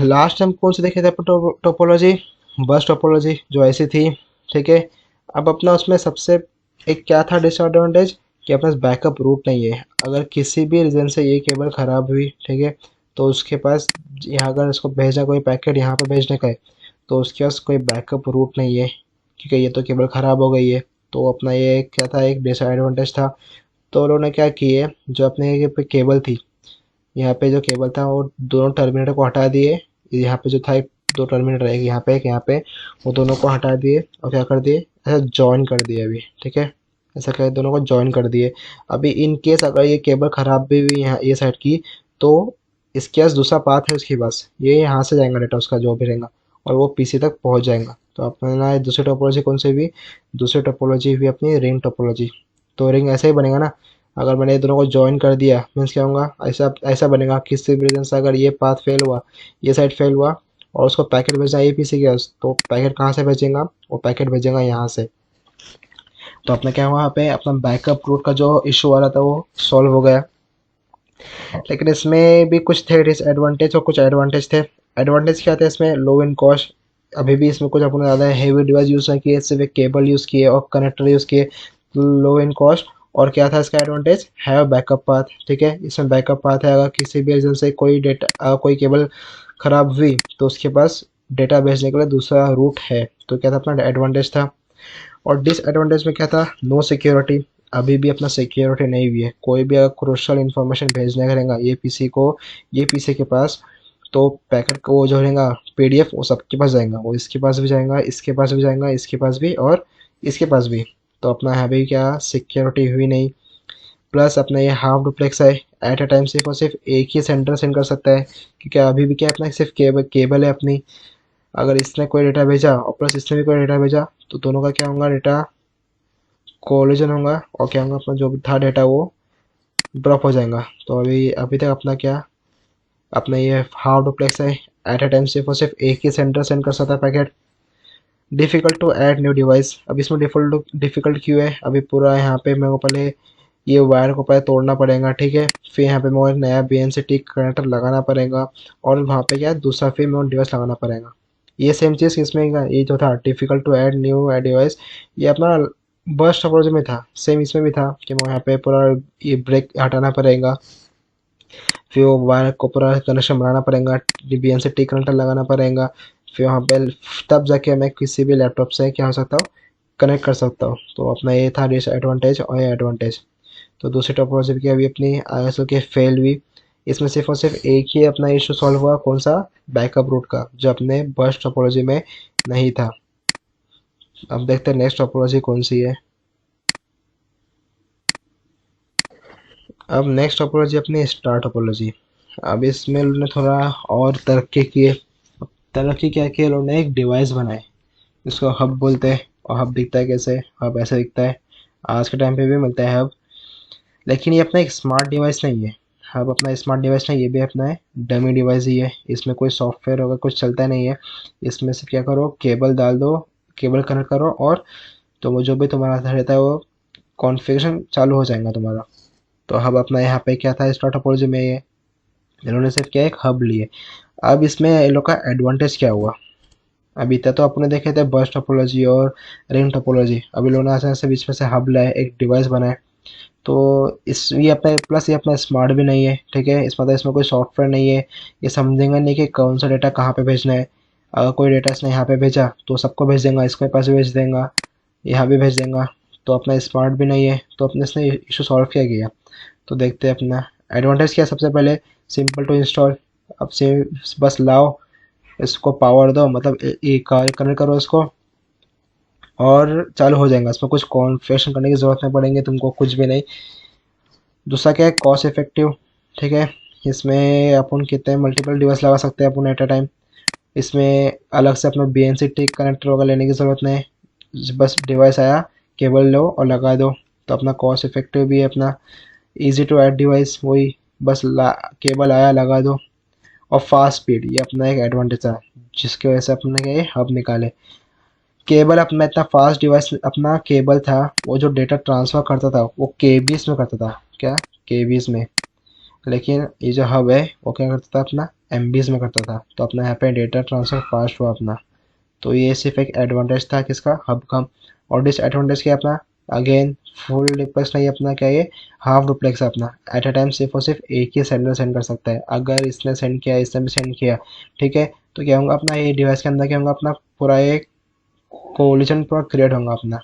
लास्ट टाइम कौन से देखे थे टोपोलॉजी, बस टोपोलॉजी जो ऐसी थी, ठीक है। अब अपना उसमें सबसे एक क्या था डिसएडवांटेज, कि अपने पास बैकअप रूट नहीं है। अगर किसी भी रीज़न से ये केबल ख़राब हुई, ठीक है, तो उसके पास यहाँ अगर इसको भेजना, कोई पैकेट यहाँ पे भेजने का है, तो उसके पास कोई बैकअप रूट नहीं है, क्योंकि ये तो केबल ख़राब हो गई है। तो अपना ये क्या था, एक डिसएडवांटेज था। तो उन्होंने क्या किए, जो अपने ये पे केबल थी, यहाँ पे जो केबल था वो दोनों टर्मिनेटर को हटा दिए। यहाँ पे जो था एक दो टर्मिनेटर, एक यहाँ पे एक यहाँ पे, वो दोनों को हटा दिए और क्या कर दिए, ऐसा जॉइन कर दिए अभी, ठीक है, ऐसा कर दोनों को जॉइन कर दिए। अभी इन केस अगर ये केबल ख़राब भी हुई यहाँ ये साइड की, तो इसके पास दूसरा पाथ है उसके पास, ये यहाँ से जाएगा डेटा उसका जो भी रहेगा, और वो PC तक पहुँच जाएगा। तो अपना दूसरी टोपोलॉजी कौन सी भी, दूसरी टोपोलॉजी भी अपनी रिंग टोपोलॉजी। तो रिंग ऐसे ही बनेगा ना, अगर मैंने ये दोनों को जॉइन कर दिया मीन्स क्या होगा, ऐसा ऐसा बनेगा, किसी भी रीजन से अगर ये पाथ फेल हुआ, ये साइड फेल हुआ, और उसको पैकेट भेजना है PC के पास, तो पैकेट कहाँ से भेजेगा, वो पैकेट भेजेगा यहाँ से। तो अपना क्या हुआ, यहाँ पे अपना बैकअप रूट का जो इशू आ रहा था वो सॉल्व हो गया। लेकिन इसमें भी कुछ थे डिसएडवांटेज और कुछ एडवांटेज थे। एडवांटेज क्या थे इसमें, लो इन कॉस्ट। अभी भी इसमें कुछ अपने ज़्यादा हैवी डिवाइस यूज़ नहीं किए, सिर्फ एक केबल यूज़ किए और कनेक्टर यूज़ किए, लो इन कॉस्ट। और क्या था इसका एडवांटेज, हैव बैकअप पाथ। ठीक है, इसमें बैकअप पाथ है, अगर किसी भी रीजन से कोई डेटा कोई केबल खराब हुई तो उसके पास डेटा भेजने के लिए दूसरा रूट है। तो क्या था, अपना एडवांटेज था। और डिसएडवांटेज में क्या था, नो सिक्योरिटी। अभी भी अपना सिक्योरिटी नहीं हुई है। कोई भी अगर क्रूशल इन्फॉर्मेशन भेजने का रहेगा ये पीसी के पास, तो पैकेट को वो जो रहेगा पीडीएफ वो सबके पास जाएगा, वो इसके पास भी जाएगा, इसके पास भी जाएगा, इसके पास भी और इसके पास भी। तो अपना यहाँ भी क्या सिक्योरिटी हुई नहीं। प्लस अपना ये हाफ डुप्लेक्स है, एट अ टाइम सिर्फ और सिर्फ एक ही सेंटर सेंड कर सकता है, क्योंकि अभी भी क्या अपना सिर्फ केबल है अपनी। अगर इसने कोई डेटा भेजा और प्लस इसने भी कोई डेटा भेजा तो दोनों का क्या होगा, डेटा कोलिजन होगा और क्या होगा, अपना जो भी था डेटा वो ड्रॉप हो जाएगा। तो अभी अभी तक अपना क्या, अपना ये हाफ डुप्लेक्स है, एट अ टाइम सिर्फ और सिर्फ एक ही सेंटर सेंड कर सकता है packet. Difficult to add new device. अब इसमें डिफ़िकल्ट क्यों है, अभी पूरा यहाँ पे मेरे को पहले ये वायर को पहले तोड़ना पड़ेगा। ठीक है, फिर यहाँ पे मेरे को एक नया BNC कनेक्टर लगाना पड़ेगा और वहाँ पे क्या है, दूसरा फिर मेरे को डिवाइस लगाना पड़ेगा। ये सेम चीज़ इसमें का ये जो था difficult to add new device, ये अपना बर्स्ट टोपोलॉजी में था, सेम इसमें भी था कि मुझे यहाँ पे पूरा ये ब्रेक हटाना पड़ेगा, फिर वो वायर को पूरा कनेक्शन बनाना पड़ेगा, BNC कनेक्टर लगाना पड़ेगा, फिर वहाँ पे तब जाके मैं किसी भी लैपटॉप से क्या हो सकता हूँ, कनेक्ट कर सकता हूँ। तो अपना ये था डिसएडवांटेज और ये एडवांटेज। तो दूसरी टोपोलॉजी की अभी अपनी ISO के फेल हुई। इसमें सिर्फ और सिर्फ एक ही अपना इशू सॉल्व हुआ, कौन सा, बैकअप रूट का, जो अपने बर्स्ट टोपोलॉजी में नहीं था। अब देखते हैं नेक्स्ट टोपोलॉजी कौन सी है। अब नेक्स्ट टोपोलॉजी अपनी स्टार टोपोलॉजी। अब इसमें उन्होंने थोड़ा और तरक्की की है। तरक्की क्या की, उन्होंने एक डिवाइस बनाए, इसको हब बोलते हैं। और हब दिखता है कैसे, हब ऐसे दिखता है, आज के टाइम पे भी मिलता है हब। लेकिन ये अपना एक स्मार्ट डिवाइस नहीं है। हब अपना स्मार्ट डिवाइस नहीं, ये भी अपना है डमी डिवाइस ही है। इसमें कोई सॉफ्टवेयर होगा कुछ चलता नहीं है। इसमें से क्या करो, केबल डाल दो, केबल कनेक्ट करो और तो वो जो भी तुम्हारा रहता है वो कॉन्फ़िगरेशन चालू हो जाएगा तुम्हारा। तो हब अपना यहाँ पे क्या था, स्टार टोपोलॉजी में ये इन्होंने सिर्फ क्या एक हब लिए। अब इसमें इन लोग का एडवांटेज क्या हुआ, अभी तक तो अपने देखे थे बस टोपोलॉजी और रिंग टोपोलॉजी, अभी लोगों ने ऐसे ऐसे बीच में से हब लाए, एक डिवाइस बनाए। तो इस ये अपना प्लस ये अपना स्मार्ट भी नहीं है। ठीक है, इस मतलब इसमें कोई सॉफ्टवेयर नहीं है, ये समझेंगे नहीं कि कौन सा डेटा कहाँ पे भेजना है। अगर कोई डेटा इसने यहाँ पे भेजा तो सबको भेज देगा, इसके पास भी भेज देगा, यहाँ भी भेज देगा। तो अपना स्मार्ट भी नहीं है, तो अपने इसने इशू सॉल्व किया गया। तो देखते हैं अपना एडवांटेज क्या है। सबसे पहले सिंपल टू इंस्टॉल। अब से बस लाओ, इसको पावर दो, मतलब कनेक्ट करो इसको और चालू हो जाएगा। इसमें कुछ कॉन्फ़िगरेशन करने की ज़रूरत नहीं पड़ेंगे तुमको, कुछ भी नहीं। दूसरा क्या है, कॉस्ट इफेक्टिव। ठीक है, इसमें अपन कितने मल्टीपल डिवाइस लगा सकते हैं अपन एट अ टाइम। इसमें अलग से अपना BNC कनेक्टर वगैरह लेने की ज़रूरत नहीं, बस डिवाइस आया, केबल लो और लगा दो। तो अपना कॉस्ट इफेक्टिव भी है अपना। इजी टू ऐड डिवाइस, वही बस केबल आया लगा दो। और फास्ट स्पीड, ये अपना एक एडवांटेज है जिसकी वजह से अपने ये हब निकाले। केबल अपना इतना फास्ट डिवाइस, अपना केबल था वो जो डेटा ट्रांसफ़र करता था वो केबीज में करता था, क्या, केबीज में। लेकिन ये जो हब है वो क्या करता था, अपना MBs में करता था। तो अपना यहाँ पे डेटा ट्रांसफ़र फास्ट हुआ अपना। तो ये सिर्फ एक एडवांटेज था किसका, हब का। और डिसएडवांटेज क्या अपना, अगेन फुल डुप्लेक्स नहीं अपना, क्या ये हाफ डुप्लेक्स है अपना। एट अ टाइम सिर्फ और सिर्फ एक ही सेंडर सेंड कर सकता है। अगर इसने सेंड किया, इसने भी सेंड किया, ठीक है, तो क्या होगा अपना ये डिवाइस के अंदर क्या होगा, अपना पूरा एक कोलिजन पूरा क्रिएट होगा अपना।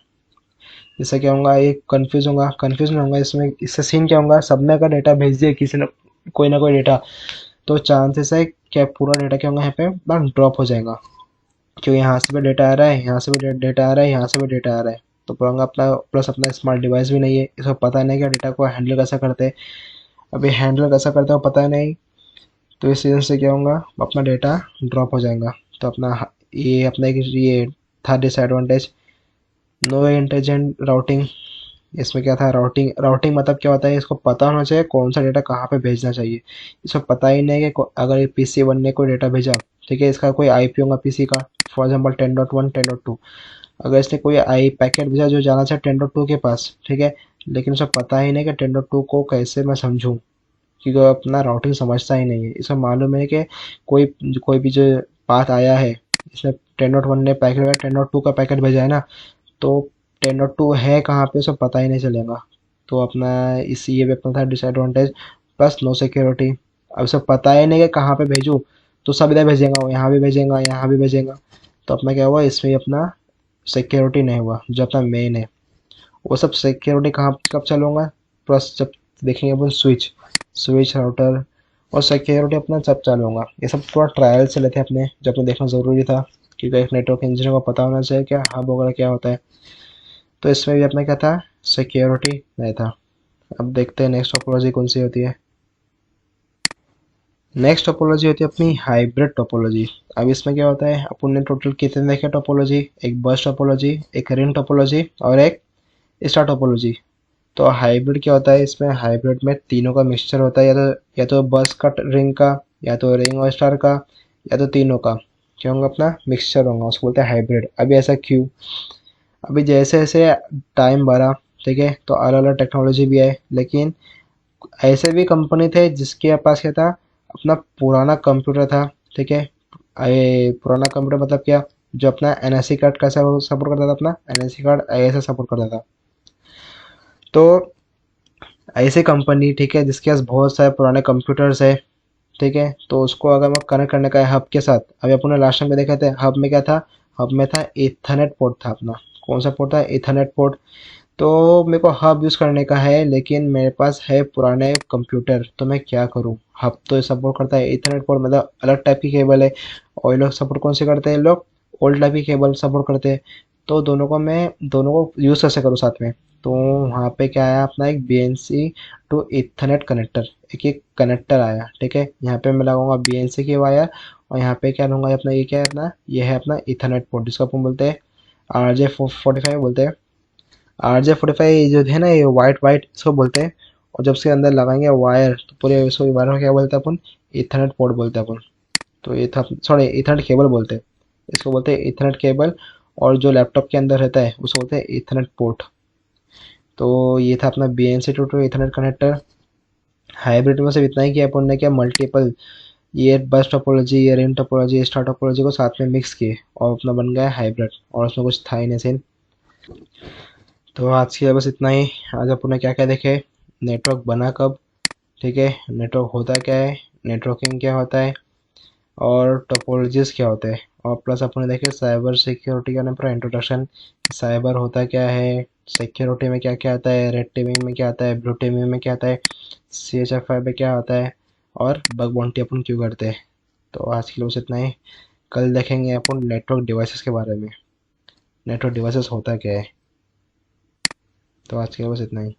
इससे क्या होगा, एक कन्फ्यूजन होगा इसमें। इससे सीन क्या होगा, सब ने अगर डेटा भेज दिया किसी ने कोई ना कोई डेटा, तो चांसेस है क्या पूरा डेटा क्या होगा यहाँ पे ड्रॉप हो जाएगा, क्योंकि यहाँ से भी डेटा आ रहा है, यहाँ से भी डेटा आ रहा है, यहाँ से भी डेटा आ रहा है। तो पूरा अपना प्लस अपना स्मार्ट डिवाइस भी नहीं है, इसको पता नहीं कि डेटा को हैंडल कैसा करते हैं। अभी हैंडल कैसा करते हो पता नहीं, तो इस सीजन से क्या होगा, अपना डेटा ड्रॉप हो जाएगा। तो अपना ये अपना एक ये था डिसएडवांटेज। No intelligent routing. इसमें क्या था, राउटिंग राउटिंग मतलब क्या होता है, इसको पता होना चाहिए कौन सा डेटा कहाँ पे भेजना चाहिए। इसको पता ही नहीं है कि अगर ये PC1 ने कोई डेटा भेजा, ठीक है, इसका कोई IP होगा PC का, फॉर एग्जांपल 10.1 10.2। अगर इसने कोई आई पैकेट भेजा जो जाना चाहिए 10.2 के पास, ठीक है, लेकिन उसे पता ही नहीं कि 10.2 को कैसे मैं समझूं, क्योंकि वो अपना राउटिंग समझता ही नहीं है। इसे मालूम है कि कोई कोई भी जो पाथ आया है, इसने 10.1 ने पैकेट 10.2 का पैकेट भेजा है ना, तो 10.2 है कहाँ पे उसे पता ही नहीं चलेगा। तो अपना इस ये भी अपना था डिसएडवांटेज। प्लस नो सिक्योरिटी, अब सब पता ही नहीं कि कहाँ पे भेजूँ, तो सब इधर भेजेगा, यहाँ भी भेजेगा, यहाँ भी भेजेगा। तो अपना क्या हुआ, इसमें अपना सिक्योरिटी नहीं हुआ जो अपना मेन है। वो सब सिक्योरिटी कहाँ कब चलूँगा, प्लस जब देखेंगे अपन स्विच स्विच राउटर और सिक्योरिटी अपना सब चालू होगा। ये सब थोड़ा ट्रायल से लेते हैं अपने, जब अपने देखना ज़रूरी था, क्योंकि एक नेटवर्क इंजीनियर को पता होना चाहिए क्या हब वगैरह क्या होता है। तो इसमें भी अपना क्या था, सिक्योरिटी नहीं था। अब देखते हैं नेक्स्ट टोपोलॉजी कौन सी होती है। नेक्स्ट टोपोलॉजी होती है अपनी हाइब्रिड टोपोलॉजी। अब इसमें क्या होता है, अपन ने टोटल कितने देखे टोपोलॉजी, एक बस टोपोलॉजी, एक रिंग टोपोलॉजी और एक स्टार टोपोलॉजी। तो हाइब्रिड क्या होता है, इसमें हाइब्रिड में तीनों का मिक्सचर होता है, या तो बस का रिंग का, या तो रिंग और स्टार का, या तो तीनों का क्या होगा, अपना मिक्सचर होगा, उसको बोलते हैं हाइब्रिड। अभी ऐसा क्यों, अभी जैसे जैसे टाइम बढ़ा, ठीक है, तो अलग अलग टेक्नोलॉजी भी है, लेकिन ऐसे भी कंपनी थे जिसके पास क्या था, अपना पुराना कंप्यूटर था, ठीक है। पुराना कंप्यूटर मतलब क्या, जो अपना एनएससी कार्ड कैसा सपोर्ट करता था, अपना एनएससी कार्ड ऐसा सपोर्ट करता था। तो ऐसे कंपनी, ठीक है, जिसके पास बहुत सारे पुराने कंप्यूटर्स है, ठीक है, तो उसको अगर मैं कनेक्ट करने का है हब के साथ। अभी अपन ने लास्ट टाइम में देखा था हब में क्या था, हब में था इथरनेट पोर्ट था अपना। कौन सा पोर्ट था, इथरनेट पोर्ट। तो मेरे को हब यूज़ करने का है, लेकिन मेरे पास है पुराने कंप्यूटर, तो मैं क्या करूँ। हब तो सपोर्ट करता है, इथरनेट पोर्ट मतलब अलग टाइप की केबल है, और ये लोग सपोर्ट कौन से करते हैं, लोग ओल्ड टाइप की केबल सपोर्ट करते हैं। तो दोनों को यूज़ कैसे करूँ साथ में। तो वहाँ पे क्या आया, अपना एक BNC टू इथरनेट कनेक्टर, एक कनेक्टर आया, ठीक है। यहाँ पे मैं लगाऊंगा BNC की वायर, और यहाँ पे क्या लूँगा, अपना ये क्या है, अपना ये है अपना इथरनेट पोर्ट, जिसको अपन बोलते हैं RJ45 बोलते हैं। RJ45 जो है ना, ये वाइट वाइट इसको बोलते हैं। और जब इसके अंदर लगाएंगे वायर, तो पूरे इसको वायर को क्या बोलते हैं अपन, इथरनेट पोर्ट बोलते हैं अपन। तो ये था, सॉरी, इथरनेट केबल बोलते हैं, इसको बोलते हैं इथरनेट केबल। और जो लैपटॉप के अंदर रहता है उसको बोलते हैं इथरनेट पोर्ट। तो ये था अपना BNC to Ethernet connector. Hybrid में सिर्फ इतना ही किया अपन ने, क्या मल्टीपल ये बस टोपोलॉजी, ये रिंग टोपोलॉजी, स्टार टोपोलॉजी को साथ में मिक्स किए, और अपना बन गया हाइब्रिड, और उसमें कुछ था ही नहीं सीन। तो आज के लिए बस इतना ही। आज अपन ने क्या क्या देखे, नेटवर्क बना कब, ठीक है, नेटवर्क होता क्या है, नेटवर्किंग क्या होता है, और टोपोलॉजीज क्या होते हैं, और प्लस अपन ने देखे साइबर सिक्योरिटी का ना पूरा इंट्रोडक्शन, साइबर होता क्या है, सिक्योरिटी में क्या क्या आता है, रेड टीमिंग में क्या आता है, ब्लू टीमिंग में क्या आता है, CHFI में क्या आता है, और बग बाउंटी अपन क्यों करते हैं। तो आज के लिए बस इतना ही। कल देखेंगे अपन नेटवर्क डिवाइसेस के बारे में, नेटवर्क डिवाइसेस होता क्या है। तो आज के लिए बस इतना ही।